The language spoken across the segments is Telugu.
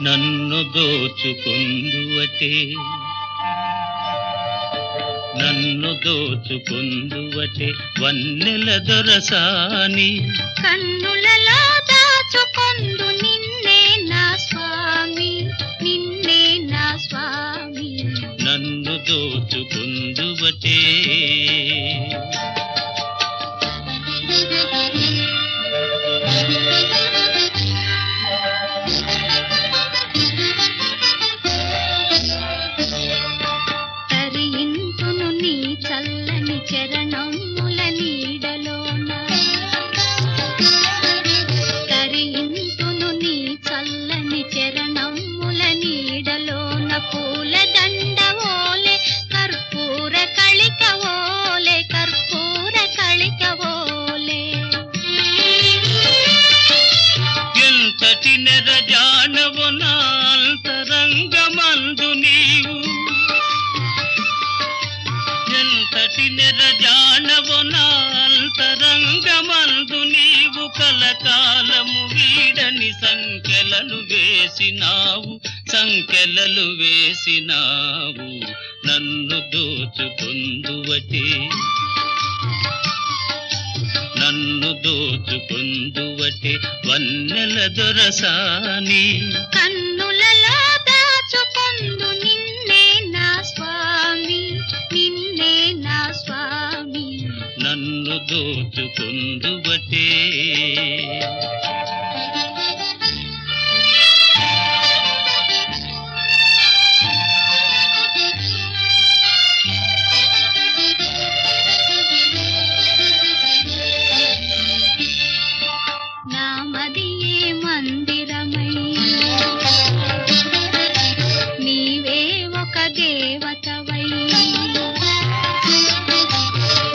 నన్ను దోచుకుందువటే నన్ను దోచుకుందువటే వన్నెల దొరసాని కన్నులలో దాచుకొందు నిన్నే నా స్వామి నిన్నే నా స్వామి నన్ను దోచుకుందువటే తరింతును నీ చల్లని చరణముల నీడలోన తరింతును నీ చల్లని చరణముల నీడలోన పూల దండ ఓలే కర్పూర కళిక ఓలే కర్పూర కళిక ఓలే ఎంతటి నెరజానవు నా అంతరంగమందు నీవు ఎంతటి నెరజానవు నా అంతరంగమందు నీవు కలకాలము వీడని సంకెలలు వేసినావు నన్ను దోచుకుందువటే నన్ను దోచుకుందువటే వన్నెల దొరసాని కన్నులలో దాచుకొందు నిన్నే నా స్వామి నిన్నే నా స్వామి నన్ను దోచుకుందువటే నామదియే మందిరమై నీవే ఒక దేవతవై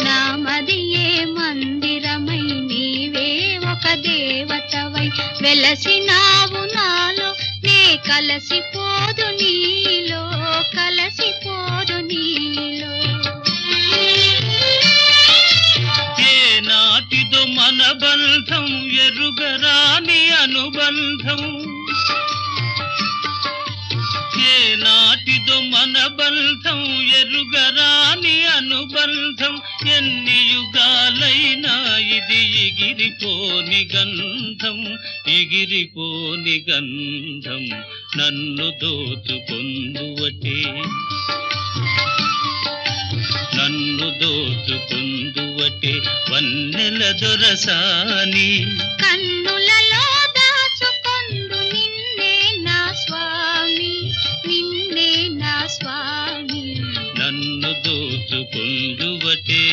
నామదియే మందిరమై నీవే ఒక దేవతవై వెలసినావు నాలో నే కలసిపోదు నీలో కలసిపోదు నీలో ఏ నాటిదో మన బంధం ఎరుగరాని అనుబంధం ఏ నాటిదో మన బంధం ఎరుగరాని అనుబంధం ఎన్ని యుగాలైనా ఇది ఎగిరిపోని గంధం నన్ను దోచుకుందువటే నన్ను దోచుకుందువటే వన్నెల దొరసాని కన్నులలో దాచుకొందు నిన్నే నా స్వామి నిన్నే నా స్వామి నన్ను దోచుకుందువటే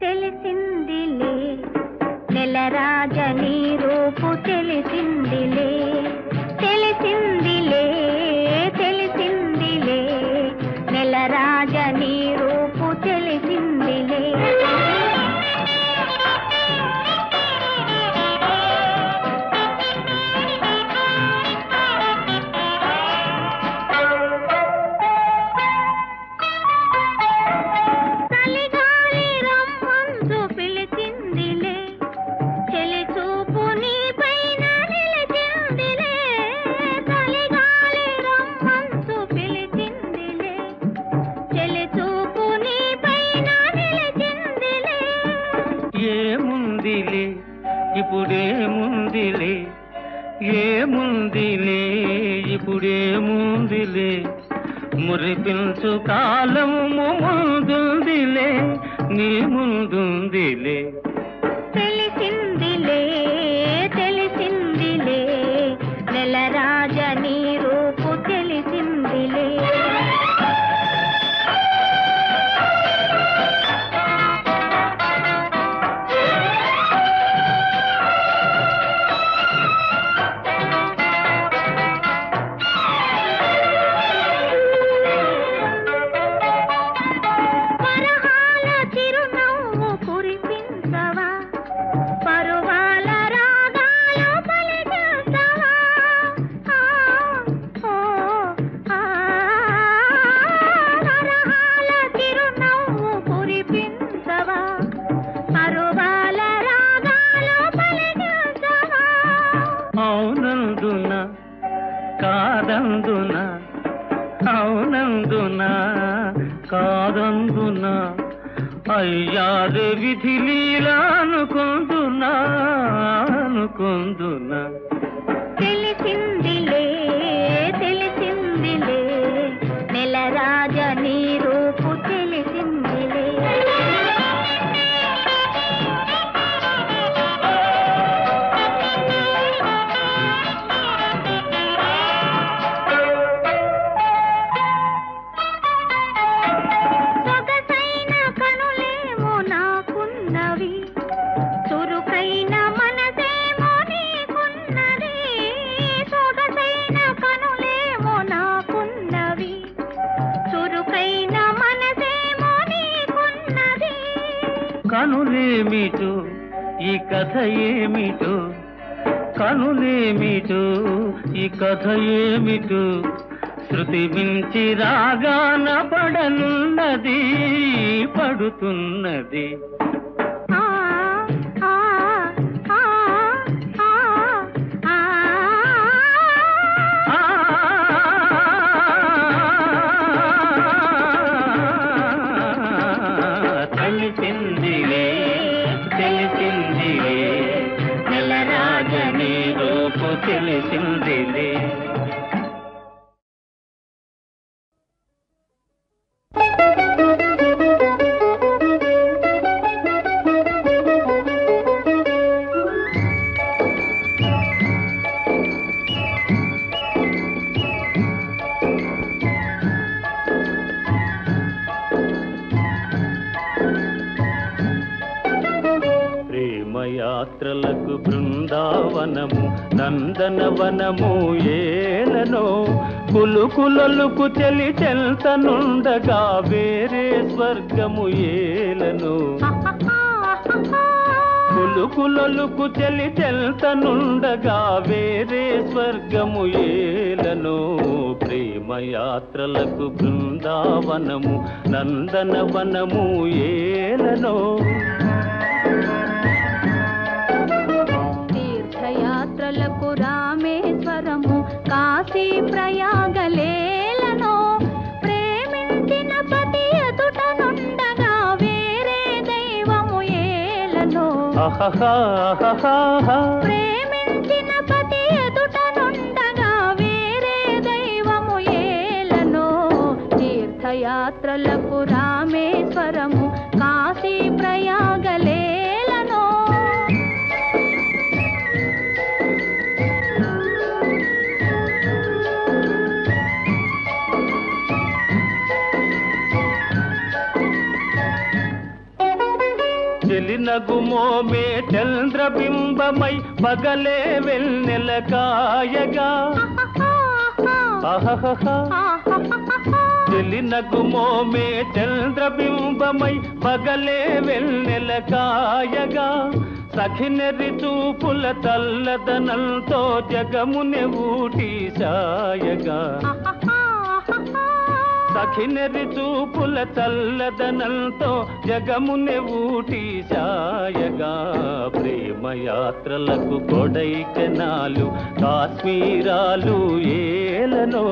తెలిసిందిలే నెలరాజని రూపు తెలిసిందిలే తెలిసిందిలే తెలిసిందిలే నెలరాజని రూపు తెలిసిందిలే ఇప్పుడేముందిలే మురిపించు కాలము ముందుందిలే నీ ముందుందిలే తెలిసిందిలే తెలిసిందిలే నెలరాజని రూపు తెలిసిందిలే పరువా అవునందున కాదందున అవునందున కాదందున అయ్యారే విధి లీలా అనుకుందునా అనుకుందునా తెలిసిందిలే తెలిసిందిలే నెలరాజ నీ రూపు తెలిసిందిలే సొగసైన కనులేమో నాకున్నవి చురుకైన మనసేమో నీకున్నది సొగసైన కనులేమో నాకున్నవి చురుకైన మనసేమో నీకున్నది కనులేమిటో ఈ కథ ఏమిటో కనులేమిటో ఈ కథ ఏమిటో శృతి మించి రాగాన పడనున్నది పడుతున్నది ఆ ఆ ఆ ఆ ఆ తెలిసిందిలే తెలిసిందిలే నెలరాజని రూపు తెలిసిందిలే ప్రేమయాత్రలకు బృందావనము నందనవనము ఏలనో కులుకులొలుకు చెలి చెల్తనుండగా వేరే స్వర్గము ఏలనో కులుకులొలుకు చెలి చెల్తనుండగా వేరే స్వర్గము ఏలనో ప్రేమయాత్రలకు బృందావనము నందనవనము ఏలనో తీర్థయాత్రలకు రామేశ్వరము కాశీ ప్రయాగలేలను ప్రేమించిన పతి ఎదుట నుండగా వేరే దైవము ఏలను ప్రేమించిన పతి ఎదుట నుండగా వేరే దైవము ఏలను తీర్థయాత్రలకు రామేశ్వరము కాశీ ప్రయాగలేలను చెలినగుమోమే చంద్రబింబమై పగలే వెన్నెల కాయగా చెలినగుమోమే చంద్రబింబమై పగలే వెన్నెల కాయగా సఖినెరి చూపుల తల్లదనంతో జగముని ఊటి సాయగా సఖినెరి చూపుల చల్లదనంతో జగముని ఊటి సాయగా ప్రేమయాత్రలకు కొడైకెనాలు కాశ్మీరాలు ఏలనో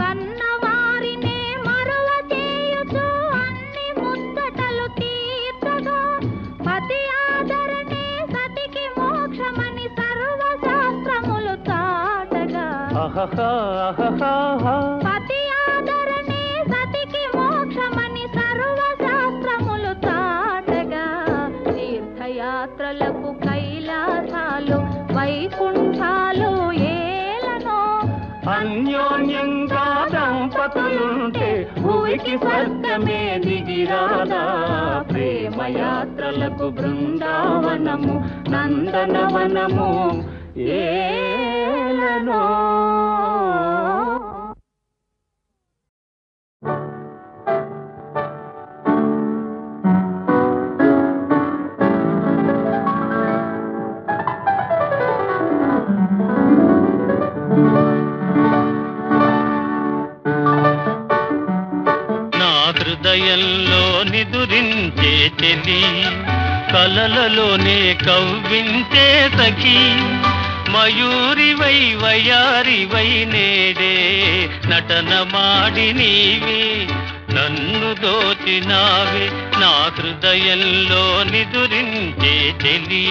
కన్నవారినే మరువ చేయుచు అన్ని ముచ్చటలు తీర్చగా పతి ఆదరణే సతికి మోక్షమని సర్వశాస్త్రములు చాటగా పతి ఆదరణే సతికి మోక్షమని సర్వశాస్త్రములు చాటగా తీర్థయాత్రలకు కైలాసాలు వైకుంఠాలు అన్యోన్యంగా దంపతులుంటే భూమికి స్వర్గమే దిగిరాదా ప్రేమయాత్రలకు బృందావనము నందనవనము ఏలనో నిదురించే చెలి కలలలోనే కవ్వించే సఖి మయూరివై వయారివై నేడే నటన మాడి నీవే నన్ను దోచినావే నా హృదయంలో నిదురించే చెలి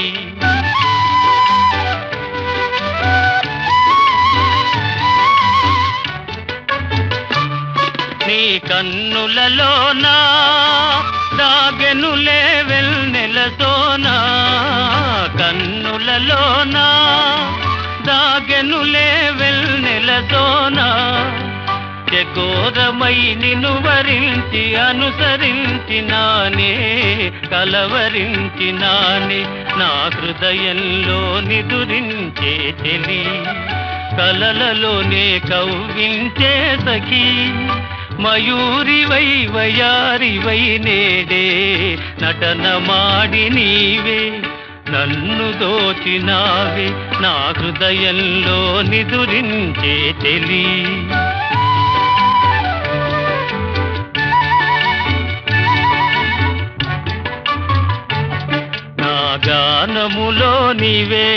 నీ కన్నులలోనా దాగెనులే వెన్నెల సోనా కన్నులలోనా దాగెనులే వెన్నెల సోనా చకోరమై నిన్ను వరించి అనుసరించినానే కలవరించినానే నా హృదయంలో నిదురించే చెలి కలలలోనే కవ్వించే సఖి మయూరివై వయారివై నేడే నటన మాడి నీవే నన్ను దోచినావే నా హృదయంలో నిదురించే చెలి నా గానములో నీవే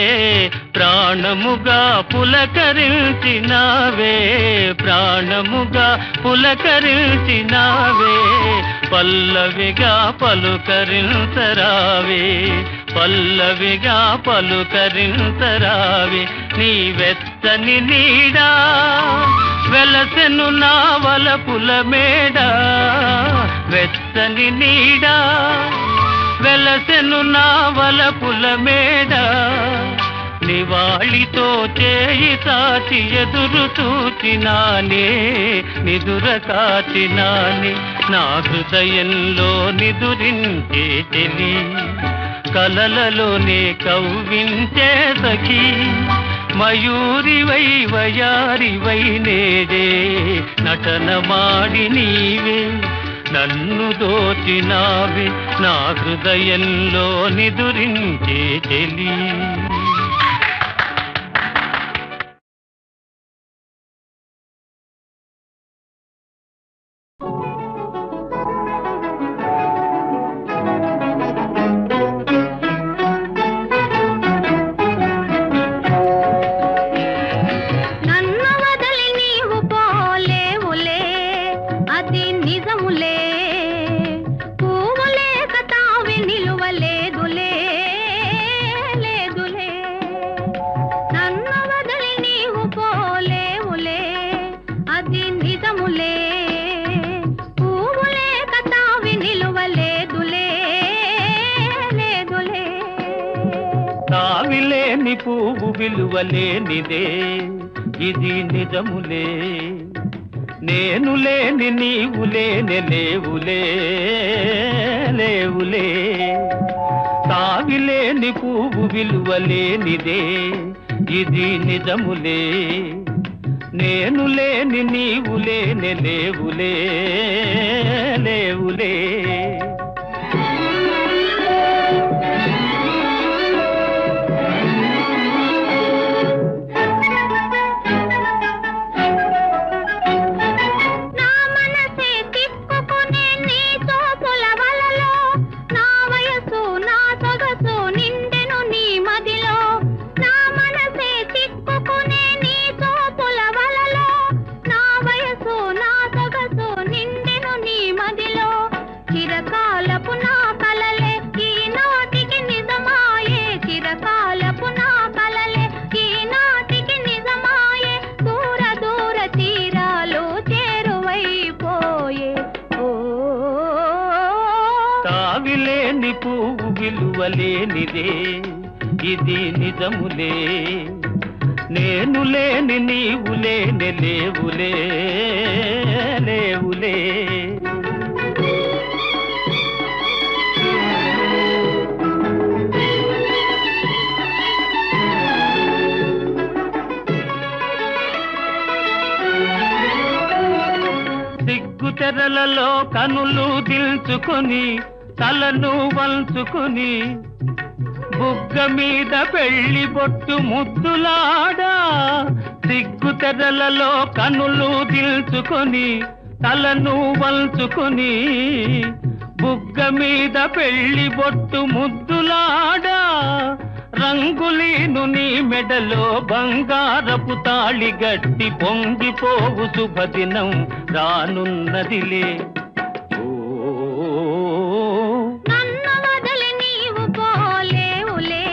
ప్రాణముగా పులకరించినావే ప్రాణముగా పులకరించినావే పల్లవిగా పలుకరించరావే పల్లవిగా పలుకరించరావే నీ వెచ్చని నీడా వెలసెను నా వలపుల మేడ వెచ్చని నీడా వెలసెను నా వలపుల మేడ నివాళితో చేయి సాచి ఎదురు చూచినానే నిదుర కాచినానే నా హృదయంలో నిదురించే చెలి కలలలోనే కవ్వించే సఖి మయూరివై వయారివై నేడే నటన మాడి నీవే నన్ను దోచినావే నా హృదయంలో నిదురించే చెలి పువ్వు విలువలేనిదే ఇది నిజములే నేను లేని నీవు లేని లేవులే లేవులే తావిలేని పువ్వు విలువలేనిదే ఇది నిజములే నేను లేని నీవు లేని లేవులే లేవులే తావిలేని పువ్వు విలువలేనిదే ఇది నిజములే నేను లేని నీవు లేని లేవులే లేవులే సిగ్గుతెరలలో కనులు దిల్చుకొని తలను వంచుకొని బుగ్గ మీద పెళ్లి బొట్టు ముద్దులాడా సిగ్గుతెరలలో కనులు దిల్చుకొని తలను వంచుకొని మీద పెళ్లి బొట్టు ముద్దులాడా రంగులీను నీ మెడలో బంగారపు తాళి గట్టి పొంగిపోవు శుభదినం రానున్నదిలే. నన్ను వదలి నీవు పోలేవులే,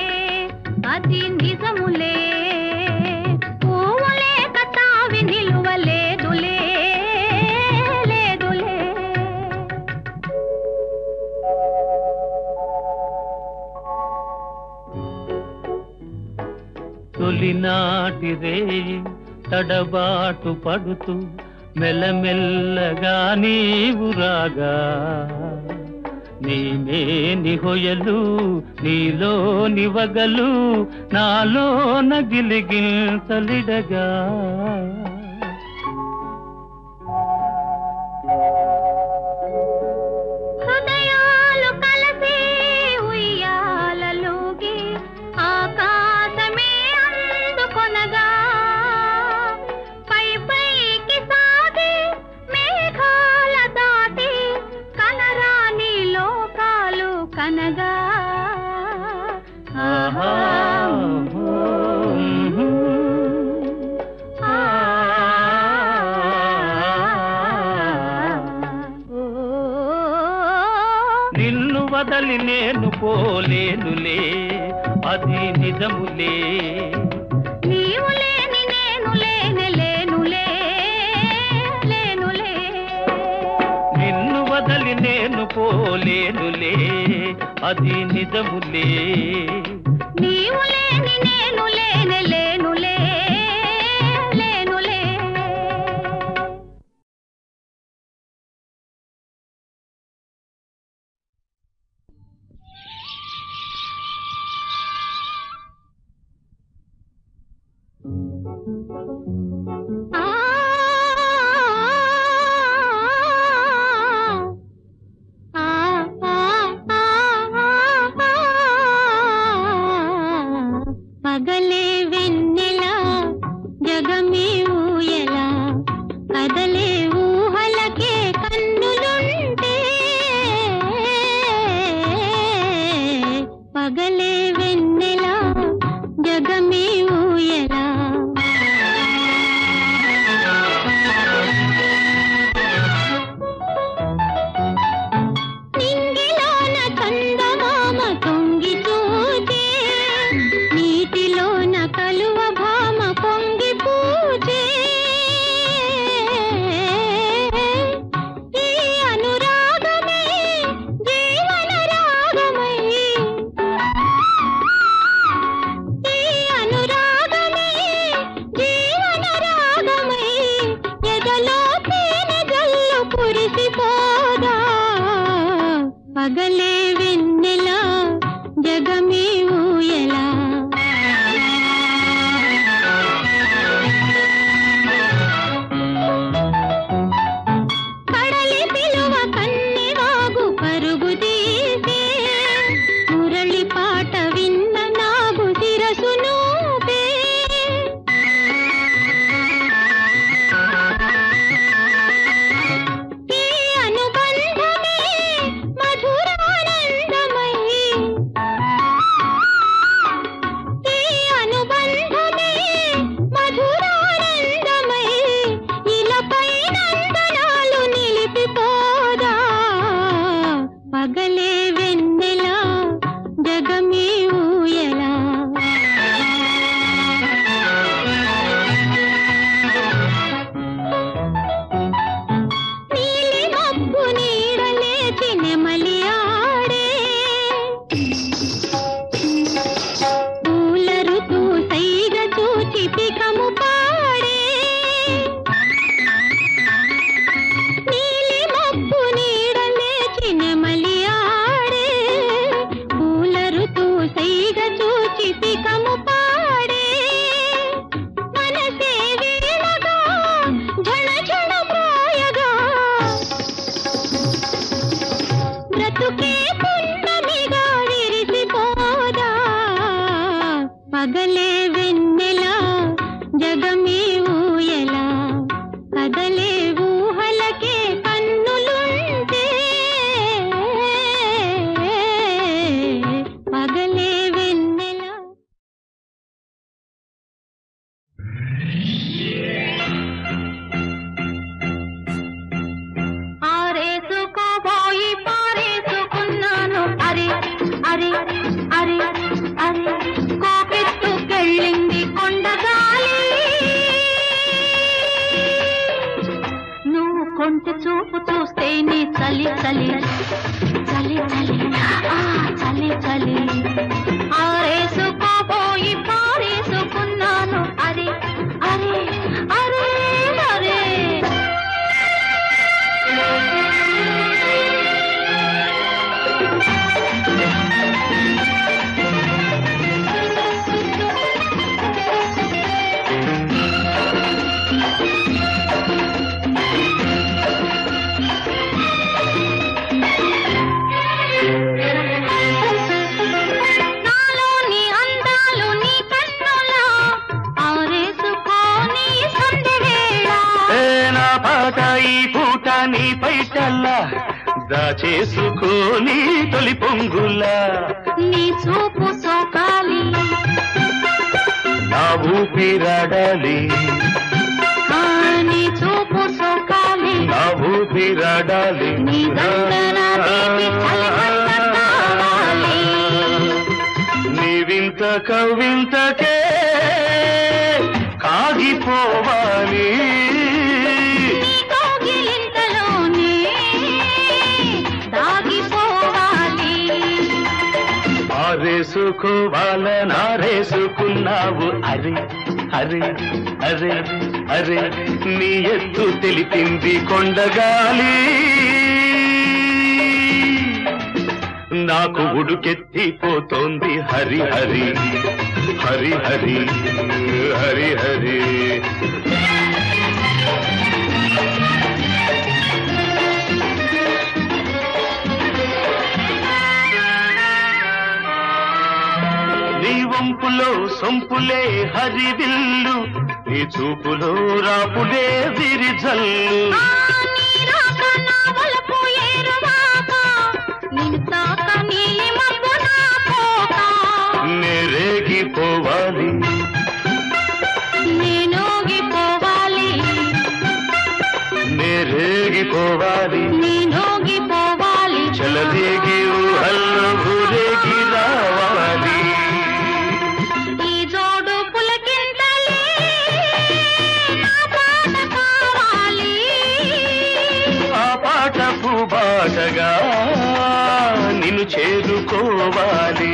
అది నిజములే. పువ్వులే కతావి నిలువలేదులే, లేదులే. తొలినాటి రేయి తడబాటు పడుతూ మెల్లమెల్లగా నీవు రాగా నీమేని హొయలు నీలో నివగలు నాలో నగిలిగిల్తలిడగా హృదయాలు కలిసి ఉయ్యాలలోకి ఆకాశమే అందుకొనగా పై పైకి సాగి మేఘాల దాటి కనరాని లోకాలు కనగా. ఆహా నిన్ను వదలి నేను పోలేనులే, అది నిజములే. నీవు లేని నేను లేనే లేనులే, లేనులే. నిన్ను వదలి నేను పోలేనులే, అది నిజములే. నీవు లేని నేను లేనే లేనులే, లేనులే. ఆ ఆ పగలే వెన్నెల జగమే ఊయల కదలే ఊహలకే కన్నులుంటే పగలే వెన్నెల జగమే ఊయల నింగిలోన చందమామ తొంగి చూచే నీటిలోన కలువ భామ పొంగి పూచే ఈ అనురాగమే జీవన రాగమై ఈ అనురాగమే జీవన రాగమై ఎదలో తేనె జల్లు కురిసిపోదా పగలే వెన్నెల జగమే ఊయల కడలి పిలువ కన్నెవాగు పరుగు తీసే మురళి పాట విన్న నాగు శిరసు నూపే ఈ అనుబంధమే మధురానందమై ఈ అనుబంధమే మధురానందమై ఇలపై నందనాలు నిలిపిపోదా పగలే వెన్నెల జగమే ఊయల నీలి మబ్బు నీడలేచి నెమలి ఆడే పూల ఋతు సైగ చూచి పికము పాడే నీలి మబ్బు నీడలేచి నెమలి ఆడే పూల ఋతు సైగ చూచి పికము పాడే మనసే వీణగా ఝణ ఝణ ప్రాయగా బ్రతుకే పున్నమిగా విరిసిపోదా పగలే వెన్నెల జగమే ఊయల కదలే ఊహలకే కన్నులుంటే చలి చలి చలి చలి ఆరేసుకోపోయి పారేసుకున్నాను అరే అరే అరే అరే ఈ పూట నీ పైటల్లా దాచేసుకోని తొలి పొంగులా నీ చూపు సోకాలి నా ఊపిరాడాలి నీ చూపు సోకాలి నా ఊపిరాడాలి నీ దండన నీ వింత కవింతకే కాగిపోవాలి ఆరేసుకోవాలనారేసుకున్నావు అరే అరే అరే అరే నీ ఎత్తు తెలిపింది కొండగాలి నాకు ఉడుకెత్తిపోతోంది హరి హరి హరి హరి హరి హరి నీ వంపులో సొంపులే హరివిల్లు నీ చూపులో రాపులే విరిజల్లు నేరేగిపోవాలి నేనోగిపోవాలి నేరేగిపోవాలి నేనోగిపోవాలి చలదేగి ఊహల్లో ఊరేగి రావాలి ఈ జోడు పులకింతలే నా పాట కావాలి ఆ పాట పూబాటగా నిన్ను చేరుకోవాలి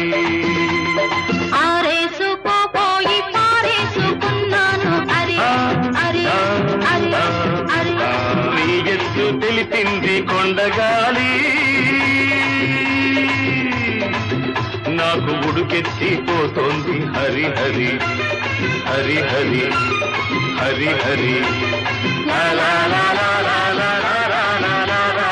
ఆరేసుకోపోయి పారేసుకున్నాను అరే అరే అరే అరే నీ ఎత్తు తెలిపింది కొండగాలి నాకు ఉడుకెత్తిపోతోంది హరి హరి హరి హరి హరి హరి లా లా లా లా లా లా లా లా లా లా.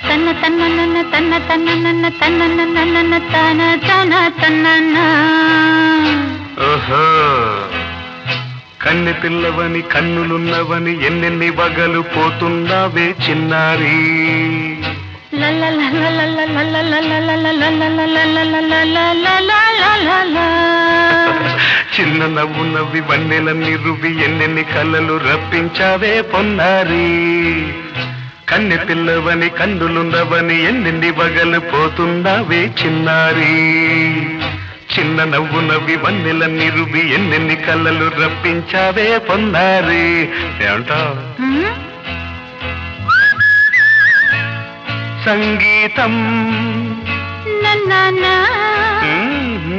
తన్న తన్న తన్న తన్న నన్న తన్న నన్న తన తన తన్న ఓహో కన్నె పిల్లవని కన్నులున్నవని ఎన్నెన్ని వగలు పోతున్నావే చిన్నారి చిన్న నవ్వు నవ్వి వన్నెలన్నీ రువ్వి ఎన్నెన్ని కళ్ళలు రప్పించావే పొన్నారి కన్నె పిల్లవని కన్నులున్నవని ఎన్నెన్ని వగలు పోతున్నావే చిన్నారి చిన్న నవ్వు నవ్వి వన్నెలన్నీ రువ్వి ఎన్నెన్ని కళ్ళలు రప్పించావే పొన్నారి ఏమంటావు సంగీతం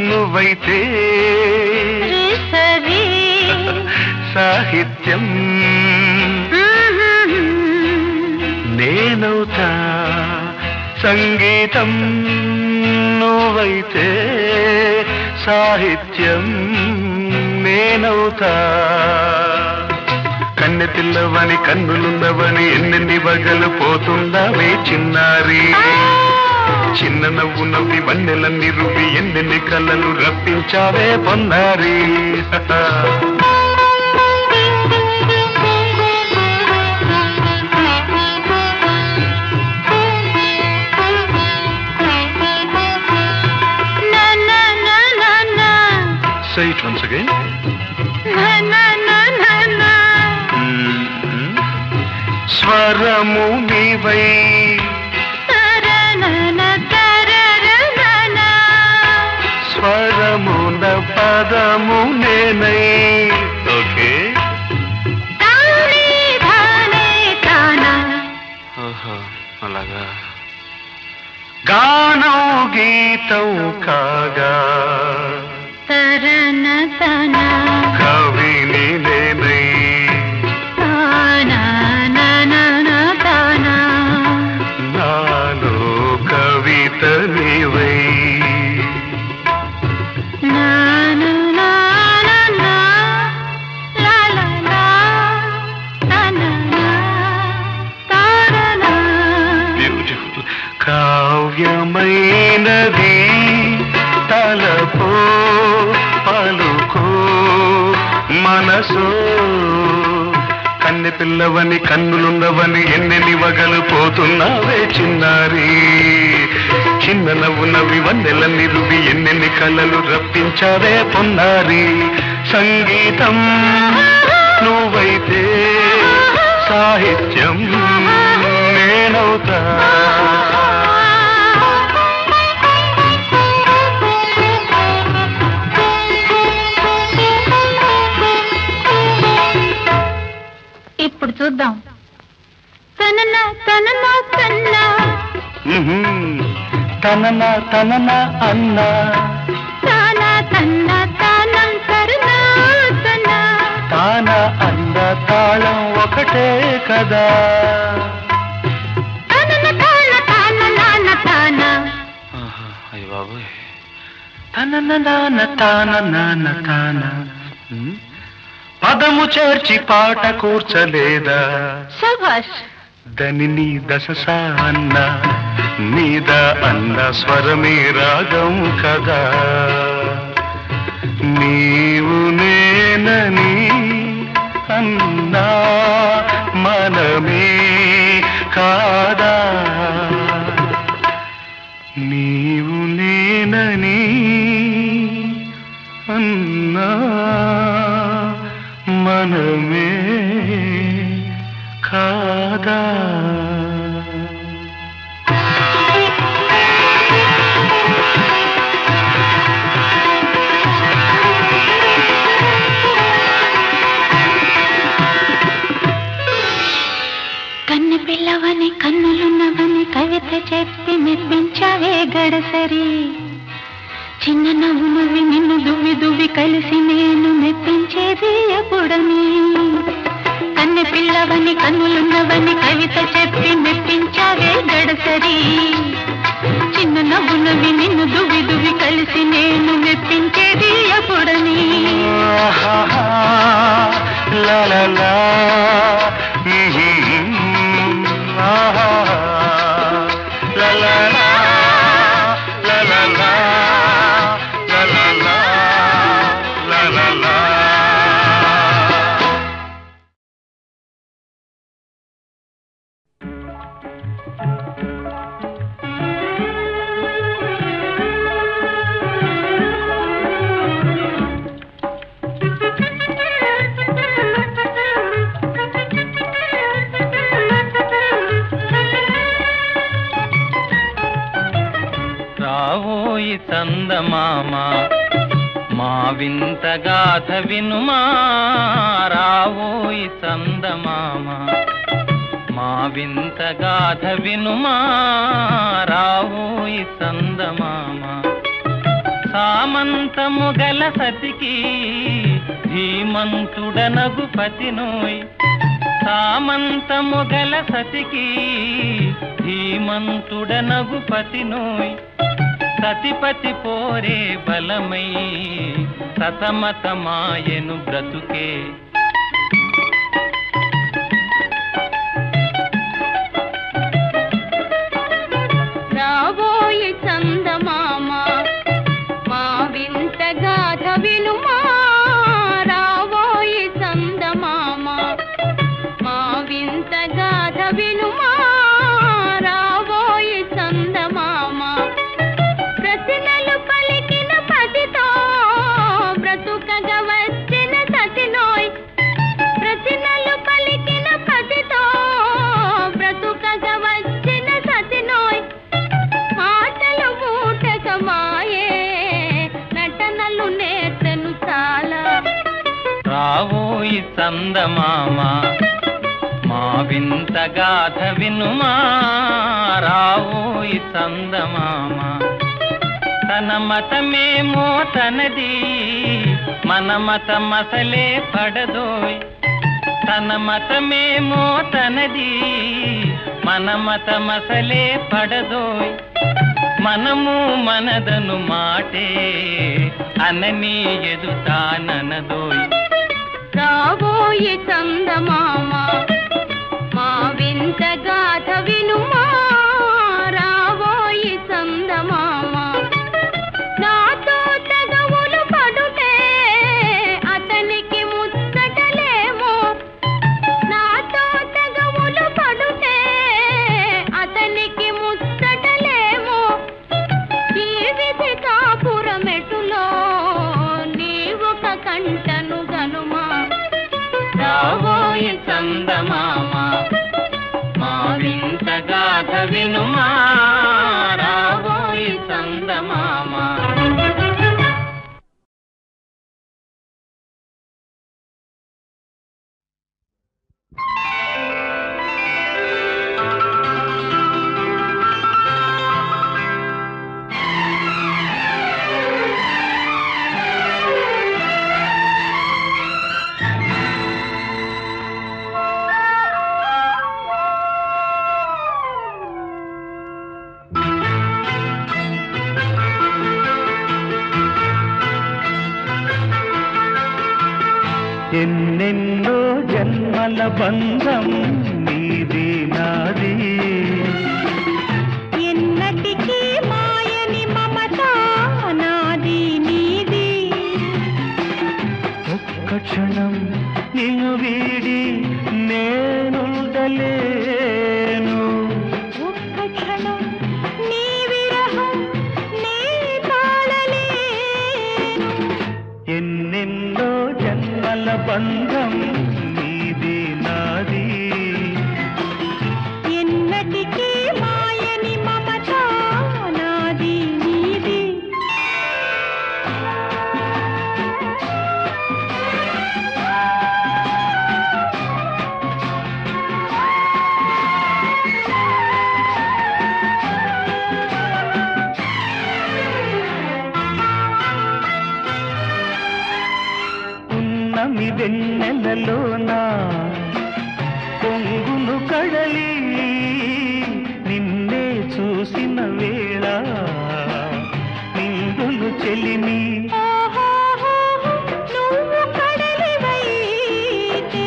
నువ్వైతే సాహిత్యం నేనవుతా సంగీతం నువ్వైతే సాహిత్యం నేనవుతా కన్నె పిల్లవని కన్నులున్నవని ఎన్నెన్ని వగలు పోతుందావే చిన్నారి చిన్న నవ్వు నవ్వి వన్నెలన్నీ రువ్వి ఎన్నెన్ని కళ్ళలు రప్పించావే పొన్నారి Say it once again. స్వరము నీవై స్వరము నవ్వై పదము నేనై. ఓకే అలాగా. గానం గీతం కాగా తరన తన కవిని నేనై. నాలో కవిత నీవై. కావ్యమైనది తలపో పలుకో మనసో. కన్నె పిల్లవని కన్నులున్నవని ఎన్నెన్ని వగలు పోతున్నావే చిన్నారి. చిన్న నవ్వు నవ్వి వన్నెల నిరువి ఎన్నెన్ని కళ్ళలు రప్పించావే పొన్నారి. సంగీతం నువ్వైతే సాహిత్యం నేనవుతా. ఇప్పుడు చూద్దాం. తనన తనన తన్న తనన తనన అన్న తాన తన్న తానం తరుణ తన తాన అంద తాళం ఒకటే కదా. తనన తాన తాన నాన తాన. అయ్య బాబోయ్. తనన నాన తాన నాన తాన. పదము చేర్చి పాట కూర్చలేదా. శభాష్. దని దశ అన్న మీద అన్న స్వరమే రాగం కదా. నీవు నేనని అన్నా మనమే కాదా. నీవు నేనని అన్నా మనమే కాదా. కన్నె పిల్లవని కన్నులున్నవని కవిత చెప్పి మెప్పించావే గడసరి. చిన్న నవ్వు నవ్వి నిన్ను దువ్వి దువ్వి కలిసి నేను మెప్పించేది ఎప్పుడని. కన్నె పిల్లవని కన్నులున్నవని కవిత చెప్పి మెప్పించావే గడసరి. చిన్న నవ్వు నవ్వి నిన్ను దువ్వి దువ్వి కలిసి నేను మెప్పించేది ఎప్పుడని. లా లా లా రావోయి చందమామ మా వింత గాథ వినుమా. రావోయి చందమామ మా వింత గాథ వినుమా. రావోయి చందమామ సామంతము గల సతికి ధీమంతుడనగు పతినోయ్. సామంతము గల సతికి ధీమంతుడనగు పతినోయ్. సతిపతి పోరే బలమై సతమతమాయను బ్రతుకే. రాబోయి చందమామ మా వింత గాథ వినుమా. రాబోయి చందమామ మా వింత గాథ వినుమా. రాబోయి చందమామ ప్రతినలు పలికిన పతితో బ్రతుకగా వచ్చిన సతినోయ్. ఈ చందమామ మా వింత గాథ వినుమా రావోయి చందమామ తన మతమేమో తనది మన మతమసలే పడదోయ్ తన మతమేమో తనది మన మతమసలే పడదోయ్ మనము మనదను మాటే అనని ఎదుతాననదోయ్ రాబోయి చందమామ మా వింత గాథ వినుమా రాబోయి చందమామ నాతో తగవులు పడుతే అతనికి ముచ్చటలేమో నాతో తగవులు పడుతే అతనికి ముచ్చటలేమో ఈ విధి కాపురమెటులో నీవొక కంటను గనుమా రావోయి చందమామ మా వింత గాథ వినుమా రావోయి చందమామ ఎన్నెన్నో జన్మల బంధం నీది నాది ఎన్నటికీ మాయని మమత నాది నీది ఒక్క క్షణం నిన్ను వీడి నేనుండలేను ఒక్క క్షణం నీ విరహం నీ తాళలేను ఎన్నెన్నో జన్మల బంధం నీది నాది ఎన్నటికీ మాయని మమత నాది నీది ఉన్నమి వెన్నెలలోనా పొంగును కడలి నిన్నే చూసిన వేళ నిండును చెలిమి నువ్వు కడలివైతే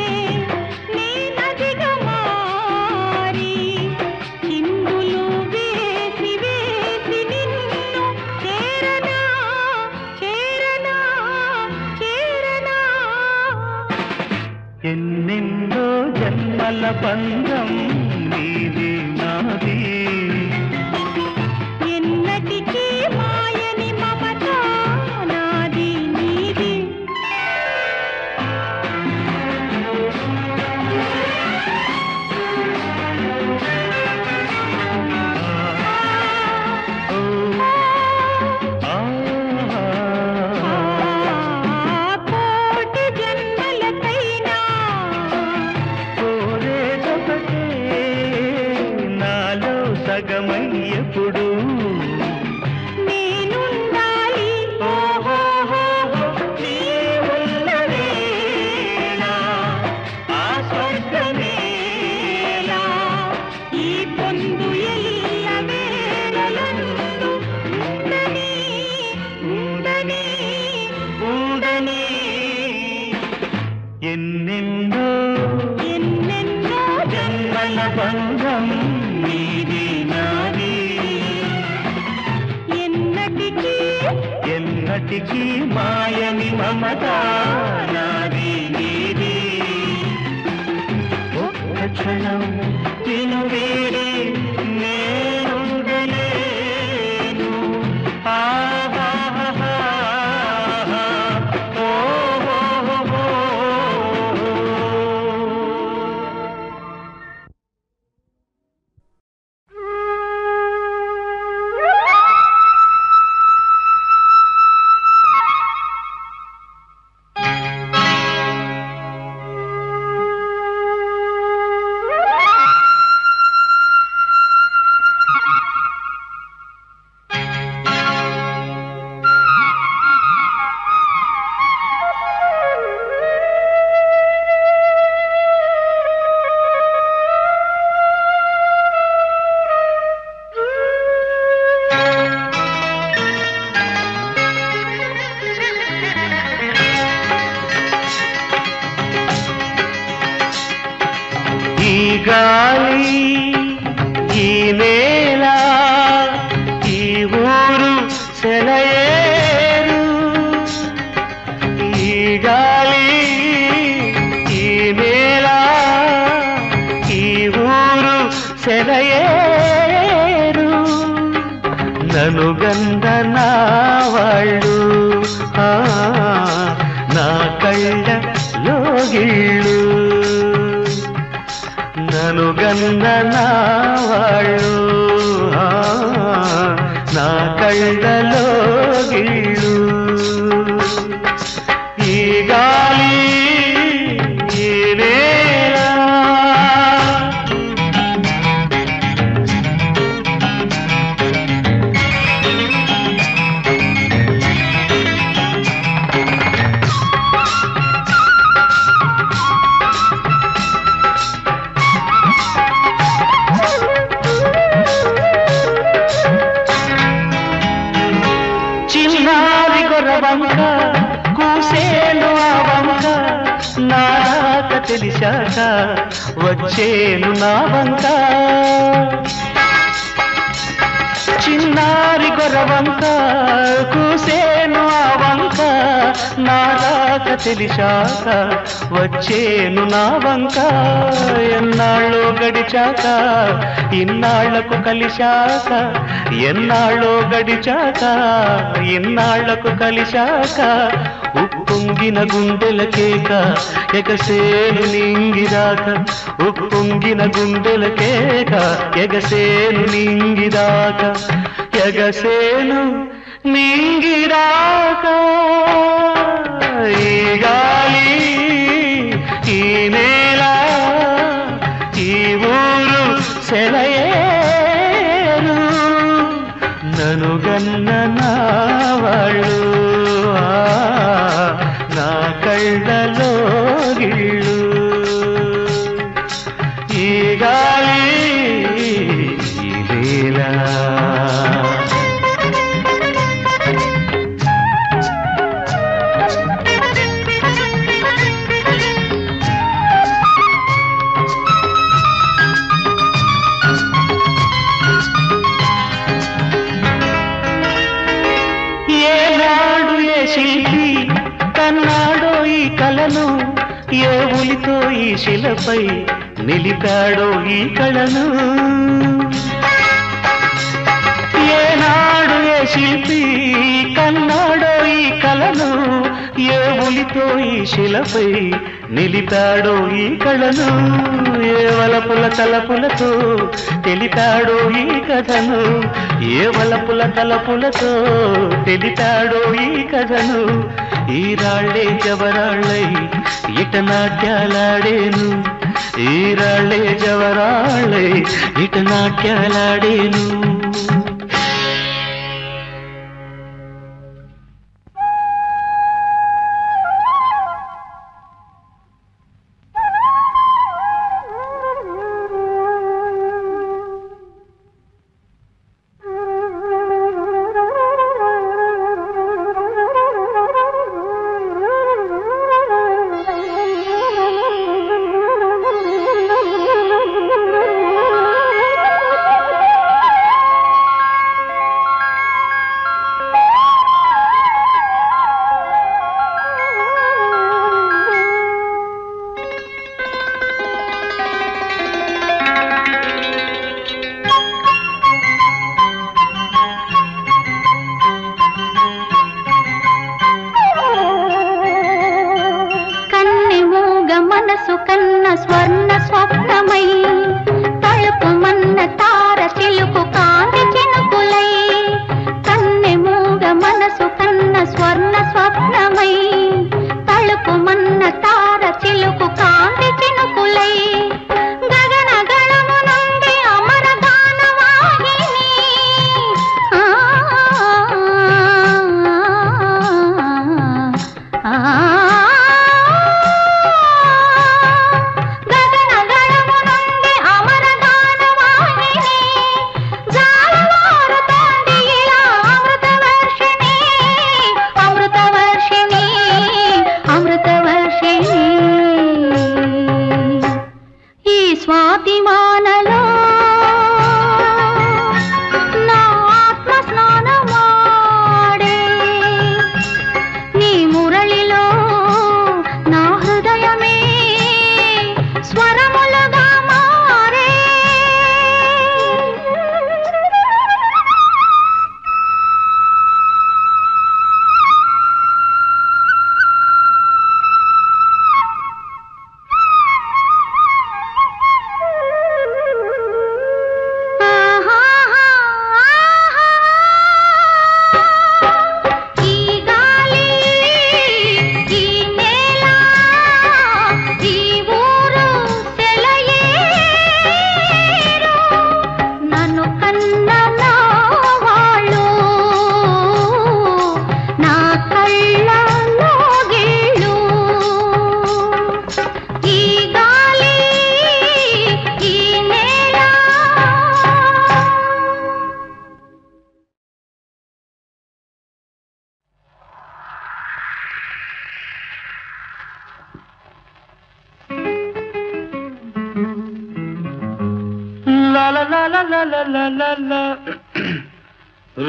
నీ నదిగా మారి చిందులు వేసి వేసి నిన్ను చేరనా చేరనా చేరనా ఎన్నెన్నో జన్మల బంధం నీది నాది ఎన్నటికీ మాయని మమత నాది నీది కోటి జన్మలకైనా కోరేదొకటే నాలో సగమయ్యప్పుడు నేనుండాలి నీ ఉన్న వేళ ఆ స్వర్గమేలా ఈ పొందు ఎల్ల వేళలందు ఉండని ఉండని ఉండని ఎన్నెన్నో ఎన్నెన్నో జన్మల బంధం నీది నాది ఎన్నటికీ ఎన్నటికీ మాయని మమత నాది నీది ఒక్క క్షణం నిన్ను వీడి నేనుండలేను ఆహాహాహా. ఓహోహోహో. ఈ గాలి ఈ నేల ఈ ఊరు సెలయేరు ఈ గాలి ఈ నేల ఈ ఊరు సెలయేరు నను గంధ నా వాళ్ళు నా కళ్ళలో గిళ్ళు నను గంధ నా వాళ్ళు నా కళ్ళలో గిళ్ళు ఈ గాలి ఈ నేల చిన్నారి గొర్రవంక కూసేను ఆ వంక నాక తెలిసాక వచ్చేను నా వంక చిన్నారి గొర్రవంక కూసేను ఆ వంక నాక తెలిసాక వచ్చేను నా వంక ఎన్నాళ్ళో గడిచాక ఇన్నాళ్లకు కలిశాక ఎన్నాళ్ళో గడిచాక ఇన్నాళ్లకు కలిశాక ఉప్పొంగిన గుండెల కేక ఎగసేను నింగిదాక ఉప్పొంగిన గుండెల కేక ఎగసేను నింగిదాక ఎగసేను నింగిదాక ఈ గాలి ఈ నేల ఈ ఊరు సెలయేరు నను గన్న నా వాళ్ళు నా కళ్ళలో గిళ్ళు ఈ గాలి ఈ నేల శిల్పి కన్నాడో ఈ కళను ఏ ఉలితో ఈ శిలపై నిలిపాడో ఈ కళను ఏనాడు ఏ శిల్పి కన్నాడో ఈ కళను ఏ ఉలితో ఈ శిలపై నిలిపాడో ఈ కళను ఏ వలపుల తలపులతో తెలిపాడో ఈ కథను ఏ వలపుల తలపులతో తెలిపాడో ఈ కథను ఈ రాళ్లే జవరాళ్ళై ఇట నాట్యాలాడేను ఈ రాళ్లే జవరాళ్ళై ఇట నాట్యాలాడేను మనసు కన్న స్వర్ణ స్వప్నమై తలుపు మన్న తార చిలుకు కాంతి చినుకులై కన్నె మూగ మనసు కన్న స్వర్ణ స్వప్నమై తలుపు మన్న తార చిలుకు కాంతి చినుకులై గగన గణము నుండి అమర గానవాహిని అమృత వర్షిణి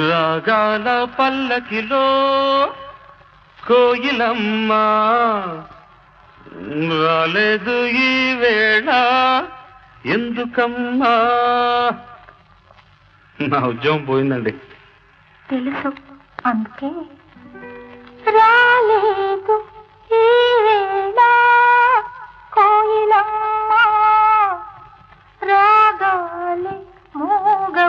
రాగాల పల్లకిలో కోయిలమ్మ రాలేదు ఈ వేళ ఎందుకమ్మా. నా ఉద్యోగం పోయిందండి. తెలుసు, అందుకే రాలేదు ఈ వేళ కోయిలమ్మ రాగాలి మూగబోయినందుకమ్మా.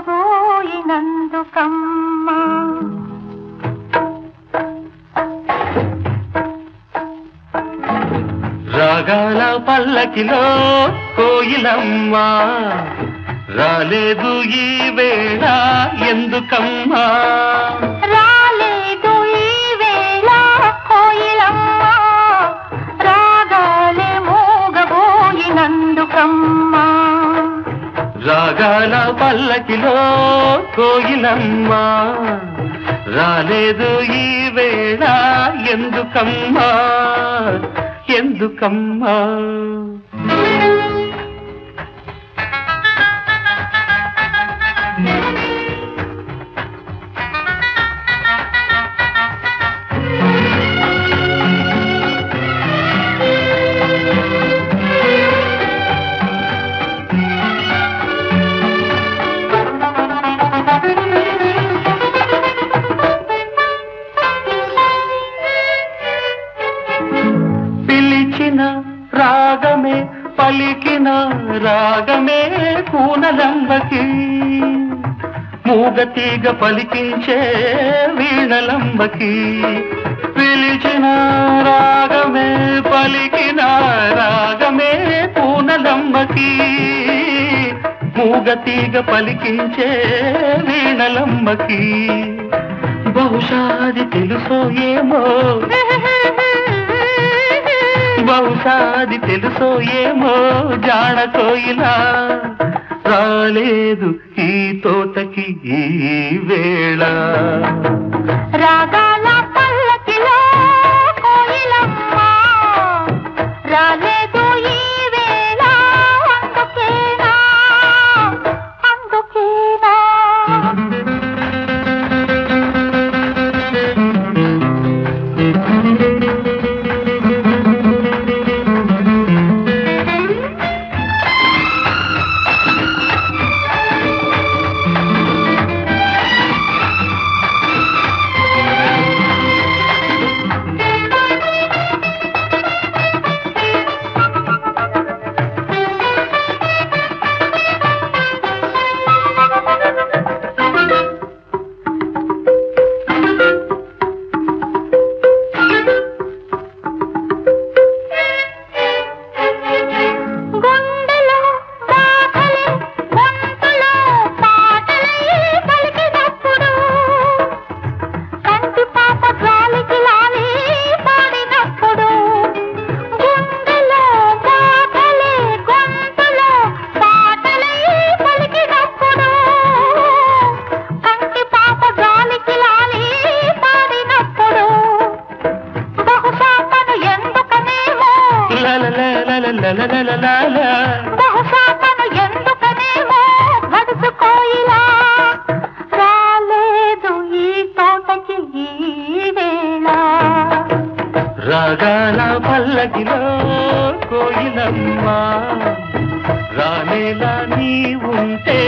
రాగాల పల్లకిలో కోయిలమ్మ రాలేదు ఈ వేళ ఎందుకమ్మా. రాలేదు ఈ వేళ కోయిలమ్మ రాగాలి మూగబోయినందుకమ్మా. రాగాల పల్లకిలో కోయిలమ్మ రాలేదు ఈ వేళ ఎందుకమ్మా ఎందుకమ్మా. రాగమే పలికిన రాగమే కూనలంబకి మూగతీగ పలికించే వీణలంబకి. పిలిచిన రాగమే పలికిన రాగమే కూనలంబకి మూగతీగ పలికించే వీణలంబకి. బహుశా అది తెలుసో ఏమో బహుశా అది తెలుసో ఏమో జాడ కోయిలా రాలేదు ఈ తోటకి ఈ వేళ. రాగాల పల్లకిలో కోయిలమ్మ రాలేదు ఈ వేళ అందుకేనా అందుకేనా. బహుశా తను ఎందుకనేమో గడుసు కోయిలా రాలేదు ఈ తోటకి ఈ వేళ. రాగాల పల్లకిలో కోయిలమ్మ రానేలా నీ ఉంటే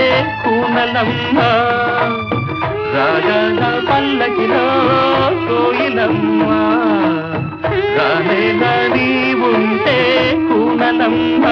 కూనలమ్మ. రాగాల పల్లకిలో కోయిలమ్మ రానేలా నీ ఉంటే కూనలమ్మ.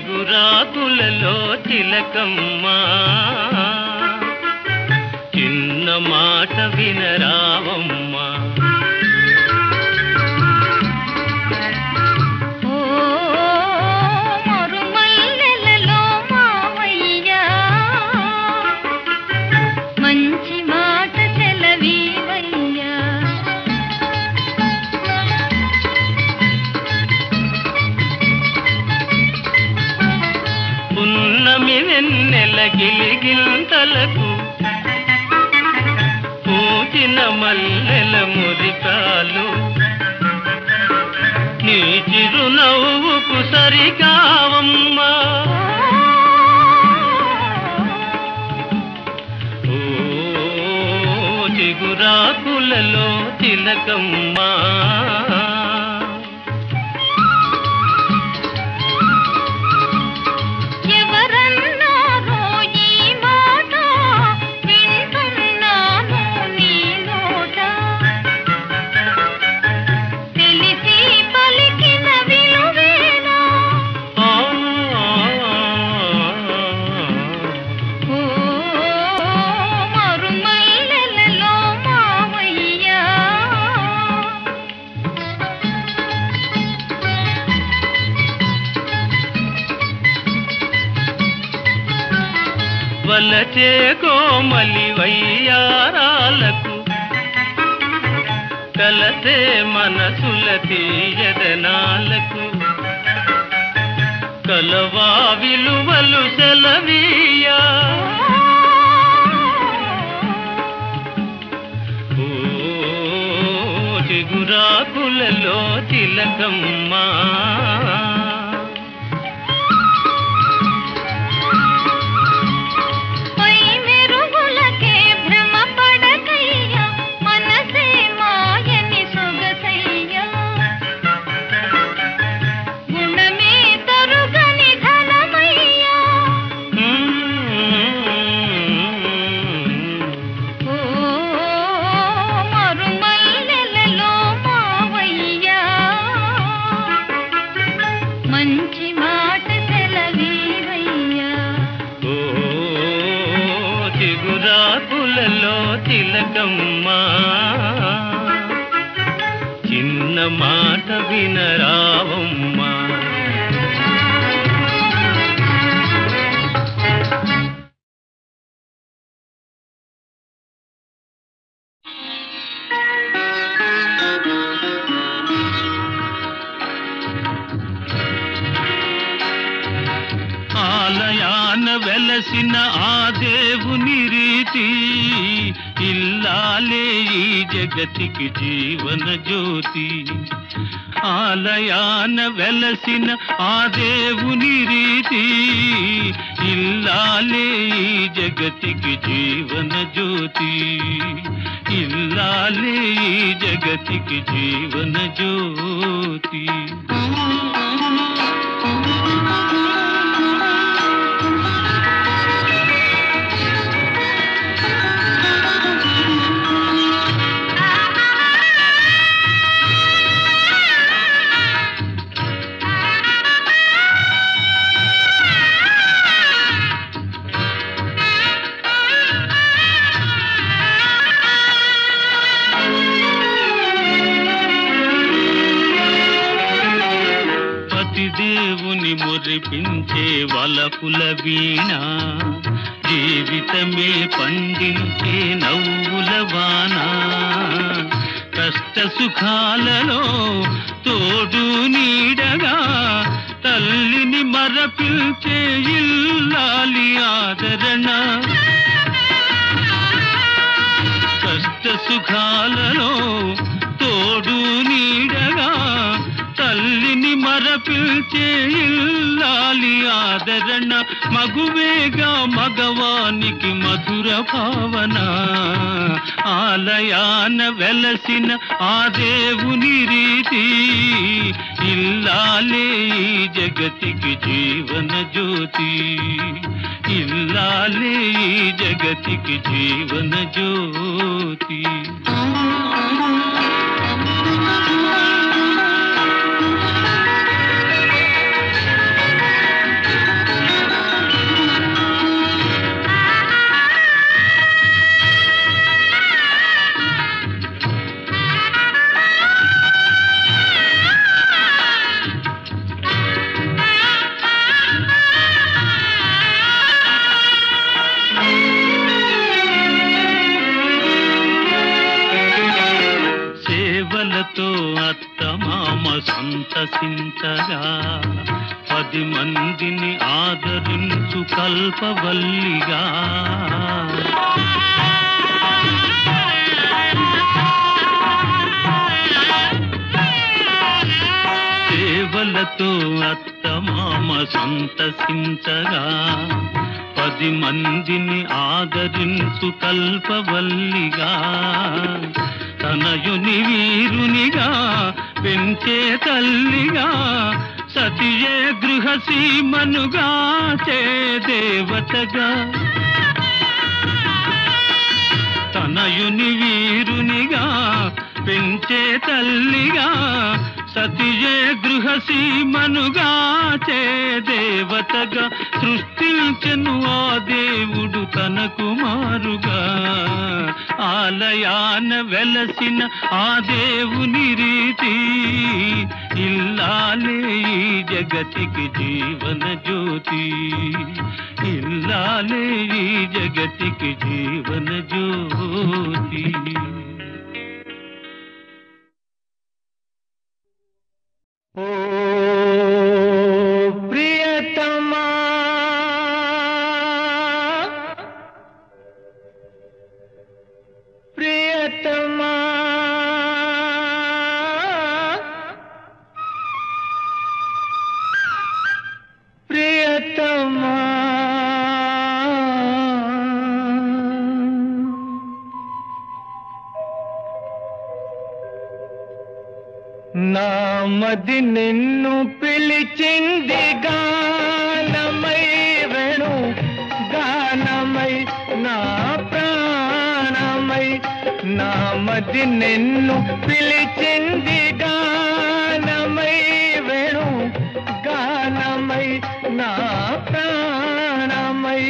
చిగురాకులలో తిలకమ్మ చిన్న మాట వినరావమ్మా. మంచి మాట చెలవీవయ్యా. చింతలకు పూచిన మల్లెల మురికాలు నీ చిరునవ్వుకు సరికావమ్మా. ఓ చిగురాకులలో తిలకమ్మా. వలచే కోమలి వయ్యారాలకు కలసే మనసుల తీయదనాలకు కలవా విలువలు సెలవీయా. ఓ చిగురాకులలో తిలకమ్మా. చిగురాకులలో తిలకమ్మా. చిన్న మాట వినరావమ్మా. ఆలయాన వెలసిన ఆ దేవుని రీతి ఇల్లాలే ఈ జగతికి జీవన జ్యోతి. ఆలయాన వెలసిన ఆ దేవుని రీతి ఇల్లాలే ఈ జగతికి జీవన జ్యోతి. ఇల్లాలే ఈ జగతికి జీవన జ్యోతి. దేవుని మురిపించే వలపుల వీణ జీవితమే పండించే నవ్వుల వాన. కష్ట సుఖాలలో తోడు నీడగా తల్లిని మరపించే ఇల్లాలి ఆదరణ. కష్ట సుఖాలలో తోడు నీడగా తల్లిని మరపిల్చే ఇల్లాలి ఆదరణ. మగువేగా మగవానికి మధుర భావన. ఆలయాన వెలసిన ఆ దేవుని రీతి ఇల్లాలే ఈ జగతికి జీవన జ్యోతి. ఇల్లాలే ఈ జగతికి జీవన జ్యోతి. సేవలతో అత్తమామ చందమామ సంతసించగా 10 మందిని ఆదరించు కల్పవల్లిగా సేవలతో అత్తమామ సంతసించగా 10 మందిని ఆదరించు కల్పవల్లిగా తనయుని వీరునిగా పెంచే తల్లిగా సతియే గృహసీమనుగా చే దేవతగా తనయుని వీరునిగా పెంచే తల్లిగా సతియే గృహసీమనుగా చే దేవతగా సృష్టించెను ఆ దేవుడు తన కుమారుగా ఆలయాన వెలసిన ఆ దేవుని రీతి ఇల్లాలే ఈ జగతికి జీవన జ్యోతి ఇల్లాలే ఈ జగతికి జీవన జ్యోతి ఓ ప్రియతమా ప్రియతమా ప్రియతమా నామది నిన్ను పిలిచింది గానమై వేణు గానమై నా ప్రాణమై నామది నిన్ను పిలిచింది గానమై వేణు గానమై నా ప్రాణమై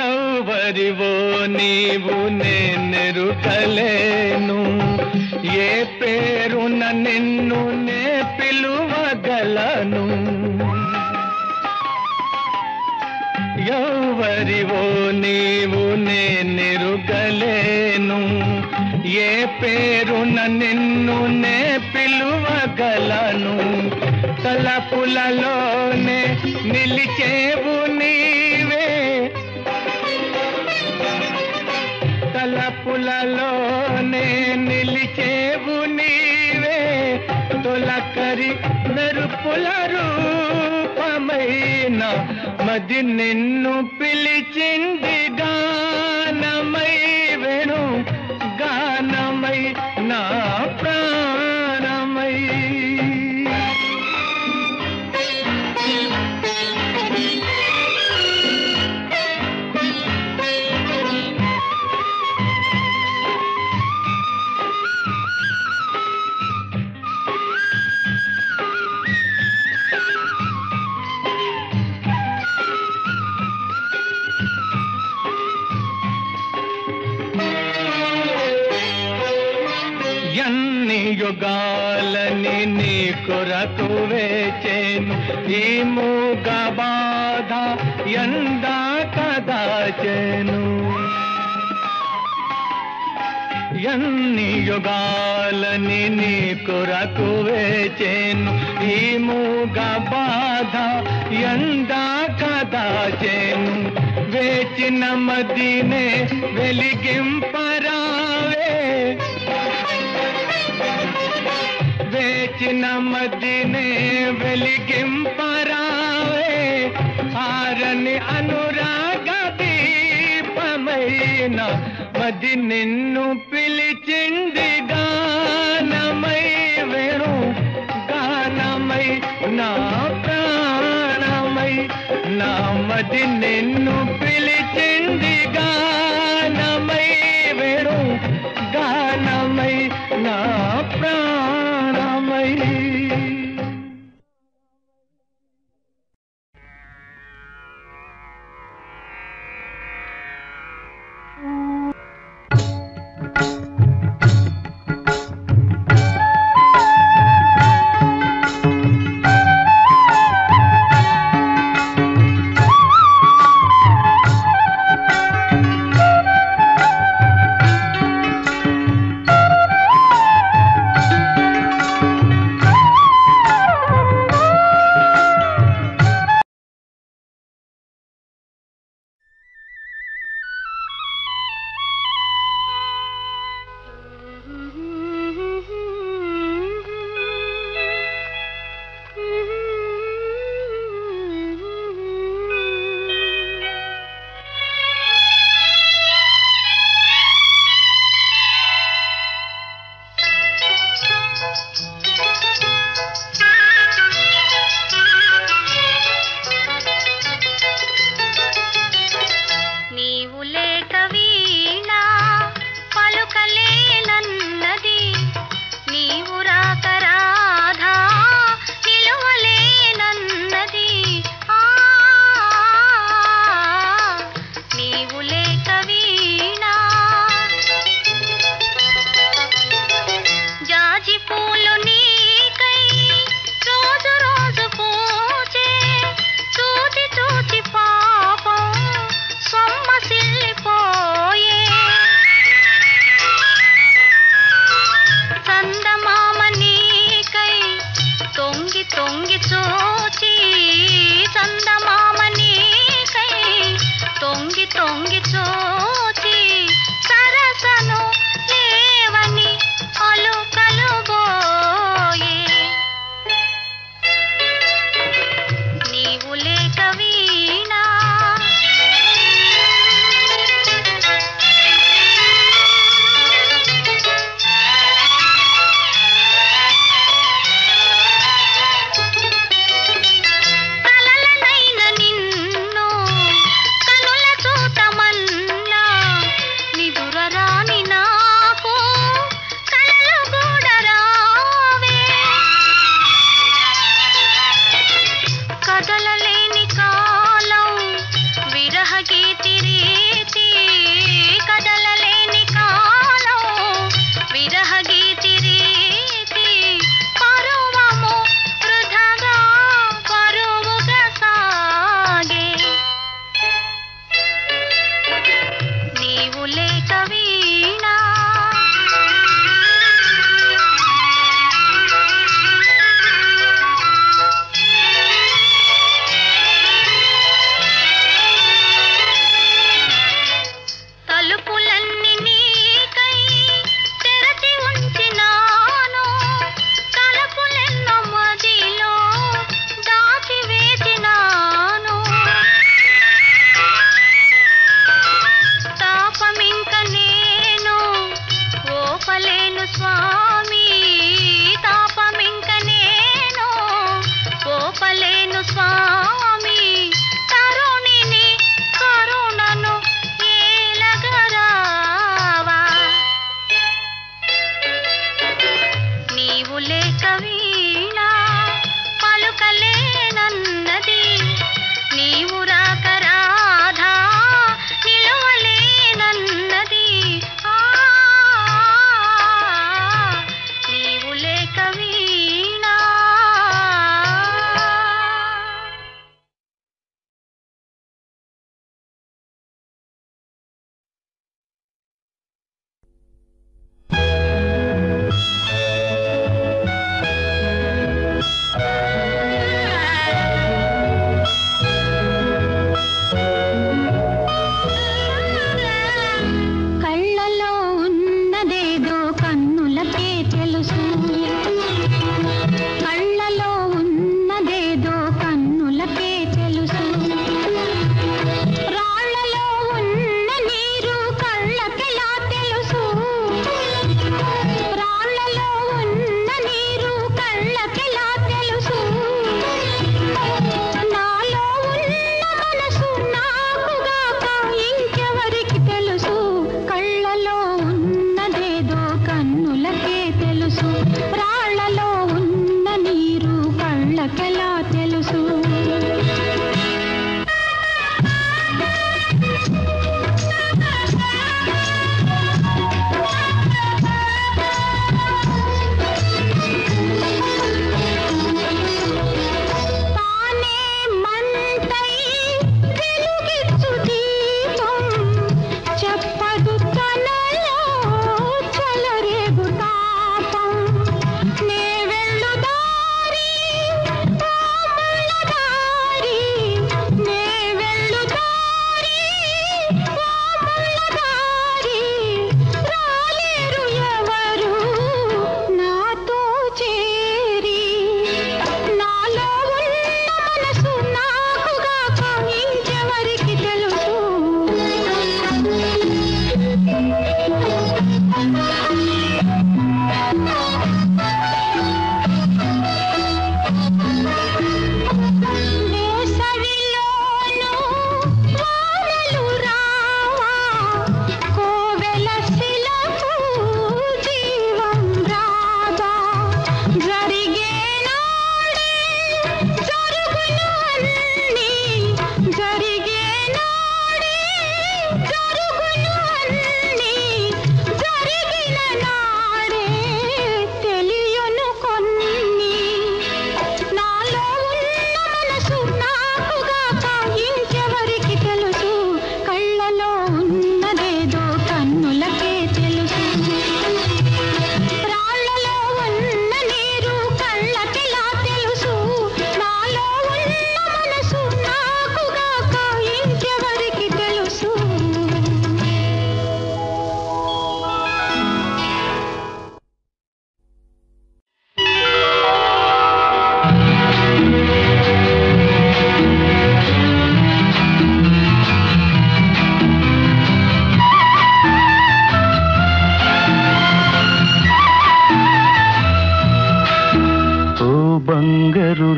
ఎవరివో నీవు నేనెరుకలేను ఏ పేరున నిన్ను నే పిలువగలను ఎవరివో నీవు నేనెరుకలేను ఏ పేరున నిన్ను నే పిలువగలను తలపులలోనే నిలిచేవు నీవే తలపులలోనే నిలిచేవు నీవే తొలకరి మెరుపుల రూపమైన మది నిన్ను పిలిచింది గానమై వేణు గానమై నా ప్రాణమై యుగాలని నీ కొరకు వేచేను ఈ మూగ బాధ ఎందా కదాచెను ఎన్ని యుగాలని నీ కొరకు వేచేను ఈ మూగ బాధ ఎందా కదాచెను వేచిన మదినే వెలిగింపరావే వేచిన మదినే వెలిగింపరావే ఆరని అనురాగ దీపమైన మది నిన్ను పిలిచింది గానమై వేణు గానమై నా ప్రాణమై నా మది నిన్ను పిలిచింది గానమై వేణు గానమై నా ప్రాణమై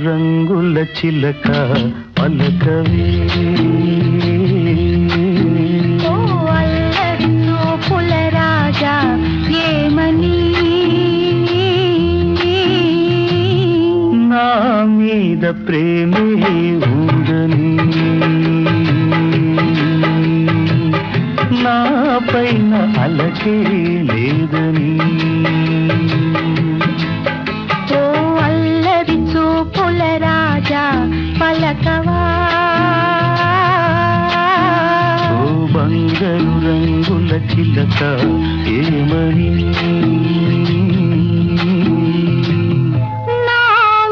రంగుల చిలక పలకవే అల్లరి చూపుల రాజా ఏమని నా మీద ప్రేమే ఉందని నా పైన అలకే లేదని అల్లరి చూపుల రాజా పలకవా బంగారు రంగుల చిలక ఏమని నా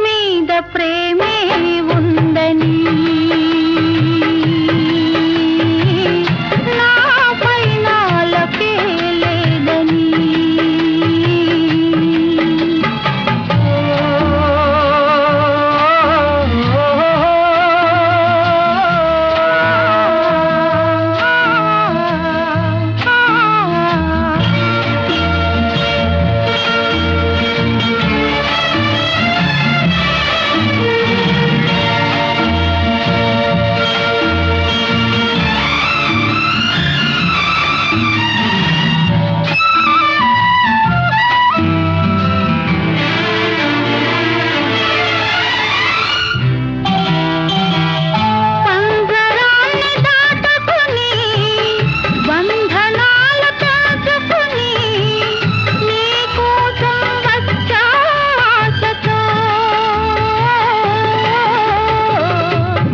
మీద ప్రేమే ఉందని నా పైన అలకే లేదని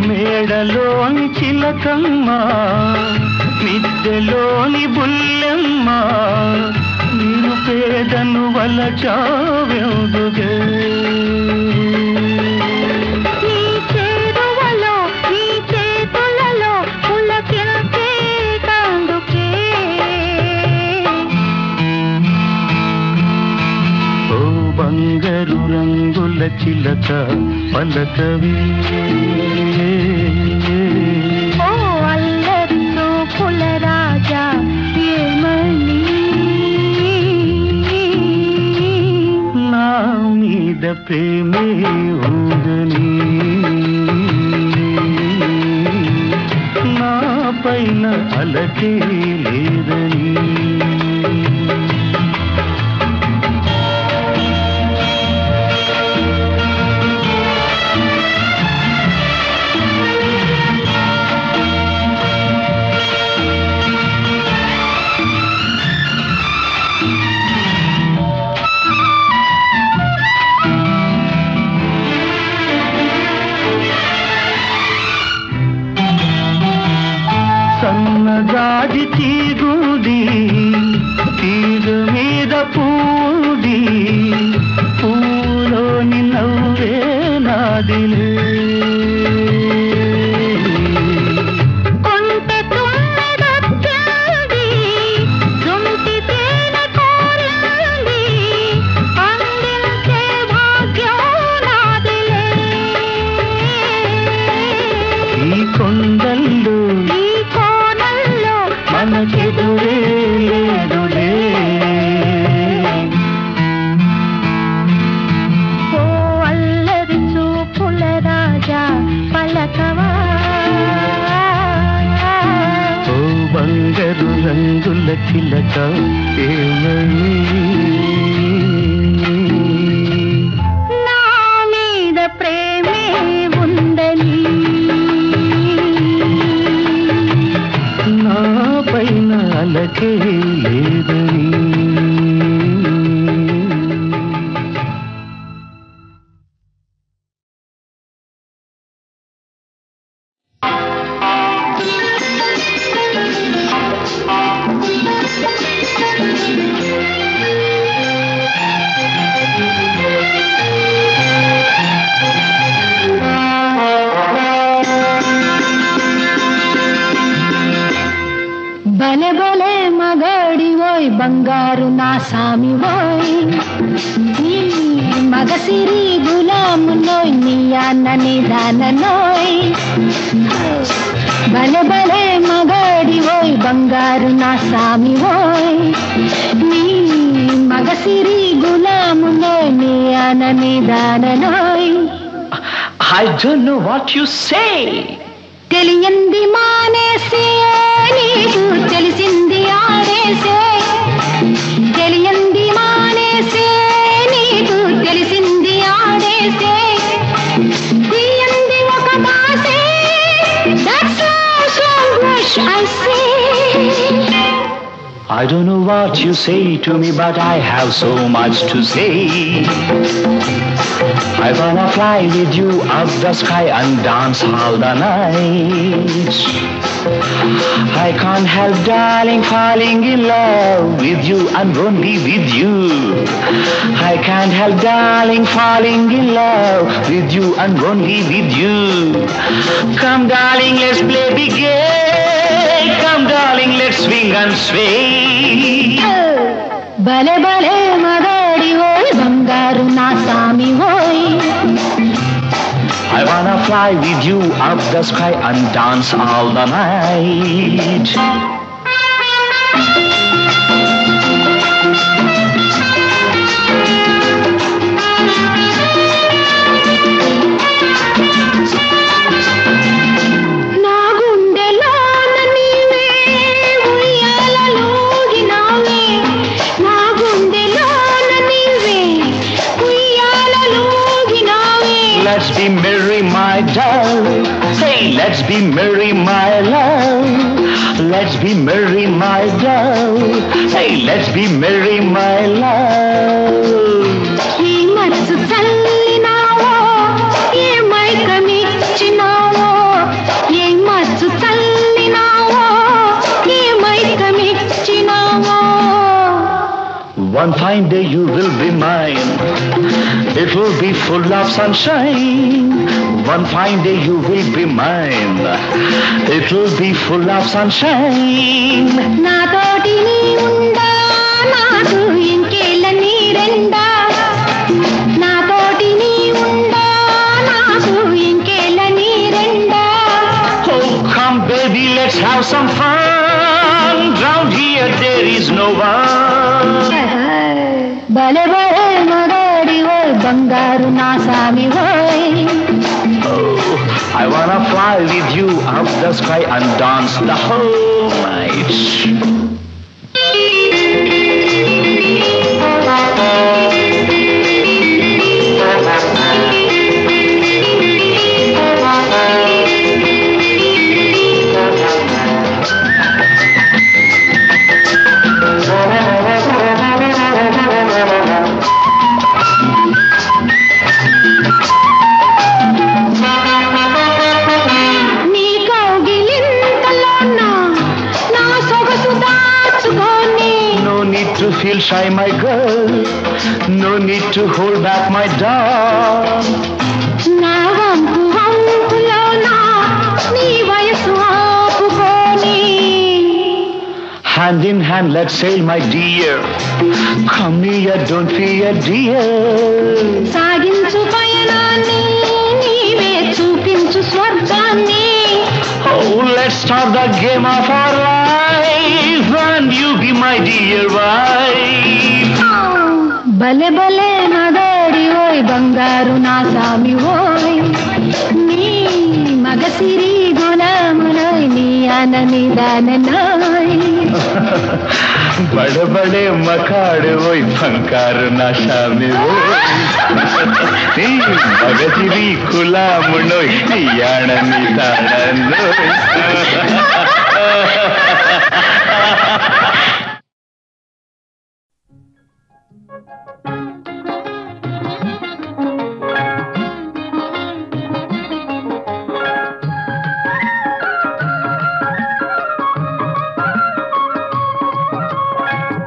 మేడలోని చిలకమ్మ మిద్దెలోని బుల్లెమ్మ నీరు పేదను వలచావెందుగే నీ చేరువలో నీ చేతులలో పులకించే కందుకే ఓ బంగారు రంగుల చిలక పలకవే అల్లరి చూపుల రాజా ఏమని నా మీద ప్రేమే ఉందని నా పైన అలకే లేదని సన్నజాజి తీగుడి తీగ మీద పూడి పూలోని నవ్వే నాదిలే కొంటె తుమ్మెదొచ్చింది జుంటి తేనె కోరింది అందించే భాగ్యం నాదిలే ఈ కొండల్లో ఈ కోణంలో మనకెదురే లేదులే ఓ అల్లరి చూపుల రాజా పలకవా ఓ బంగారు రంగుల చిలక ఏమని నా మీద ప్రేమే ఉందని నా పైన అలకే లేదని బలే బలే మగాడివోయ్ బంగారు నా సామివోయ్ నీ మగసిరి గులామునోయ్ నీ అన్నని దాననోయ్ బలే బలే మగాడివోయ్ బంగారు నా సామివోయ్ నీ మగసిరి గులామునోయ్ నీ అన్నని దాననోయ్ I don't know what you say. తెలియంది మానేసే నీకు తెలిసింది ఆడేసే తెలియంది మానేసే నీకు తెలిసింది ఆడేసే తీయంది ఒక బాసే that's all so much I say. I don't know what you say to me, but I have so much to say. I wanna fly with you up the sky and dance all the night. I can't help, darling, falling in love with you and only with you. I can't help, darling, falling in love with you and only with you. Come, darling, let's play big game. Come, darling, let's swing and sway. భలే భలే మగాడి ఓయ్ బంగారు నా సామి ఓయ్. I wanna fly with you up the sky and dance all the night. Let's be merry, my doll. Hey, let's be merry, my love. Let's be merry, my doll. Hey, let's be merry, my love. ఈ మచ్చు చల్లినావో ఏ మైకమిచ్చినావో ఏ మచ్చు చల్లినావో ఏ మైకమిచ్చినావో. One fine day you will be mine. It will be full of sunshine. One fine day you will be mine. It will be full of sunshine. నాతోటి నీ ఉండా నాకు ఇంకేళ్ళ నీరెండా నాతోటి నీ ఉండా నాకు ఇంకేళ్ళ నీరెండా. Oh, come baby, let's have some fun. Round here there is no one. భలే భలే మగాడి ఓయ్ బంగారు నా సామి ఓయ్. Oh, I wanna fly with you up the sky and dance the whole night. Feel shy, my girl. No need to hold back, my doll. నా వంపు వంపులోనా నీ వయసు ఆపుకోని. Hand in hand, let's sail, my dear. Come here, don't fear, dear. సాగించు పయనాన్ని నీవే చూపించు స్వర్గాన్ని. Oh, let's start the game of our life, and you be my dear wife. భలే భలే మగాడి ఓయ్ బంగారు నా సామి ఓయ్. నీ మగసిరి గులాములోయ్ నీ అనని దాననోయ్. बड़े बड़े मकाड़ वही फंकार नशा में वो मगजिरी खुला मुनोई याणनी तारणोई.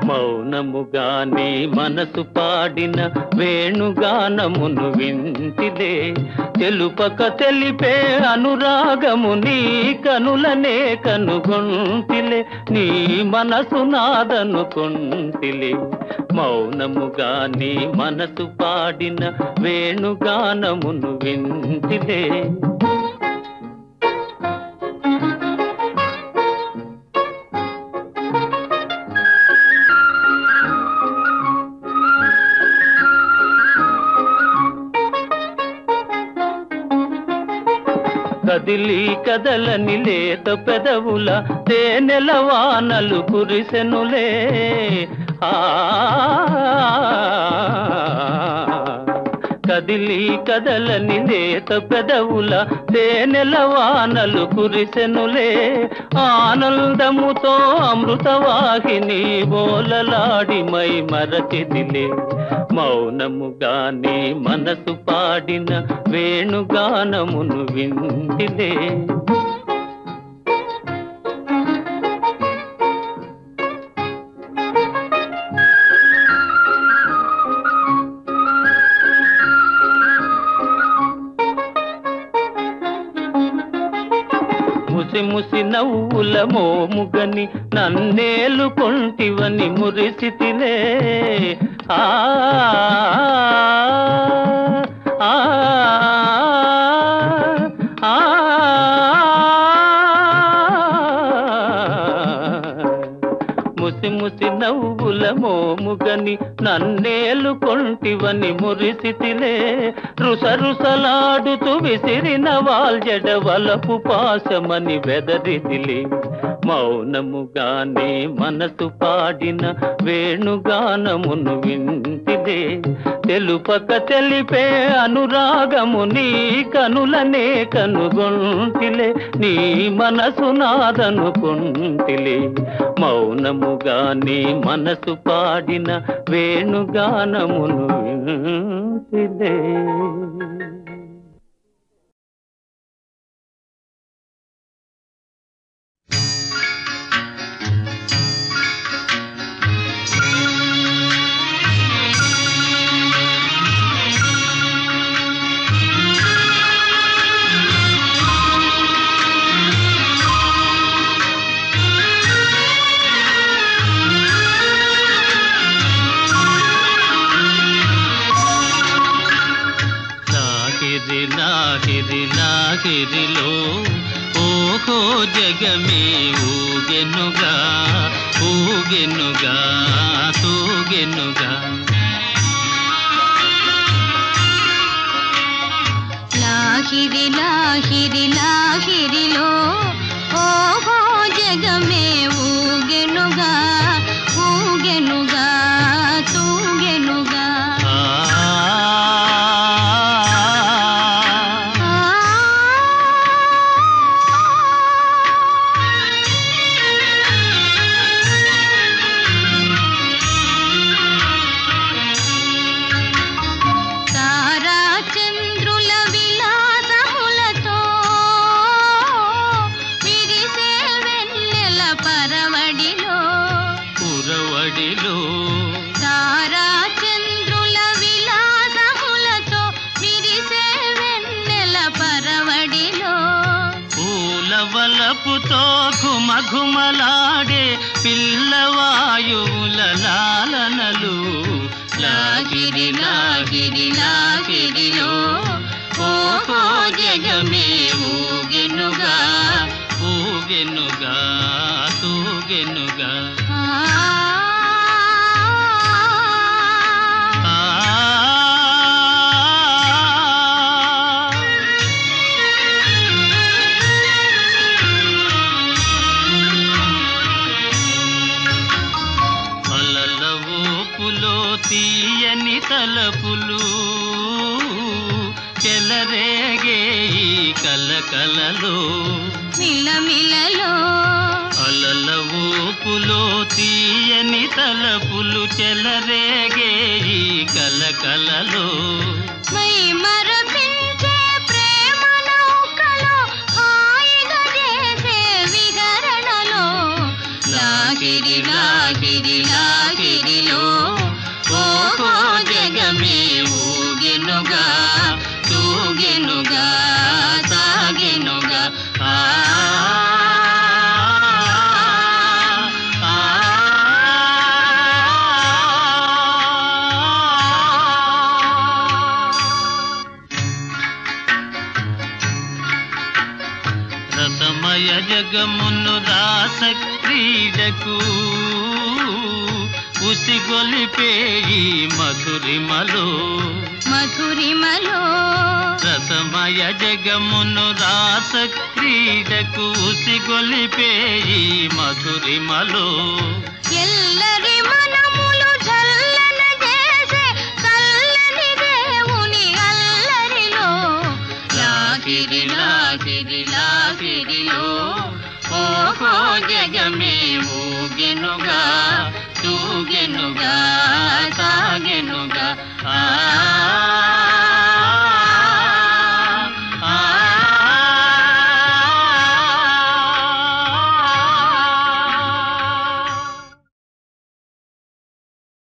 మౌనముగానే మనసు పాడిన వేణుగానమును వింటిదే తెలుపక తెలిపే అనురాగము నీ కనులనే కనుగొంటిలే నీ మనసు నాదనుకొంటిలే. మౌనముగానే మనసు పాడిన వేణుగానమును వింటిదే. కదిలి కదలని లేత పెదవుల తేనెల వానలు కురిసెనులే కదిలి కదలని లేత పెదవుల తేనెల వానలు కురిసెనులే ఆనందముతో అమృతవాహిని బోలలాడి మై మరచిదిలే మౌనముగానే మనసు పాడిన వేణుగానమును వింటిలే ముసి నవ్వుల మోముగని నన్నేలు కొంటివని మురిసితిలే ముసి నవ్వుల మోముగని నన్నేలు కొంటివని మురిసితిలే రుసరుసలాడుతూ విసిరిన వాల్జడ వలపు పాశమని వెదరిదిలే మౌనముగానే మనసు పాడిన వేణుగానమును వింటిదే తెలుపక తెలిపే అనురాగము నీ కనులనే కనుగొంటిలే నీ మనసు నాదనుకుంటిలే మౌనముగానే మనసు పాడిన వేణుగానమును వింటిదే లాహిరిలో ఓహో జగమే ఊగెనుగా ఊగెనుగా తూగెనుగా లాహిరి లాహిరి లాహిరిలో ఓహో జగమే ఊగెనుగా ఊగెనుగా తూగెనుగా వలపుతో ఘుమఘుమలాడే పిల్లవాయువుల లాలనలు లాగిరి లాగిరి లాగిరిలో ఓహో జగమే ఊగెనుగా ఊగెనుగా తూగెనుగా తీయని తలపులు చెలరేగే ఈ కలకలలో మిలమిలలో అలల ఊపులో తీయని తలపులు చెలరేగే ఈ కలకలలో మై మరపించే ప్రేమ నౌకలో హాయిగా చేసే విహరణలో లాగిరి లాగిరి లాగిరిలో ఓహో జగమే ఊగెనుగా తూగెనుగా సాగెనుగా రసమయ జగమును రాస క్రీడకు ఉసిగొలిపే ఈ మధురిమలో మధురిమలో రసమయ జగమును రాస క్రీడకు ఉసిగొలిపే ఈ మధురిమలో ఎల్లరి మనములు చల్లన చేసే చల్లని దేవుని అల్లరిలో లాగిరి లాగిరి లాగిరిలో ఓహో జగమే ఊగెనుగా తూగెనుగా సాగెనుగా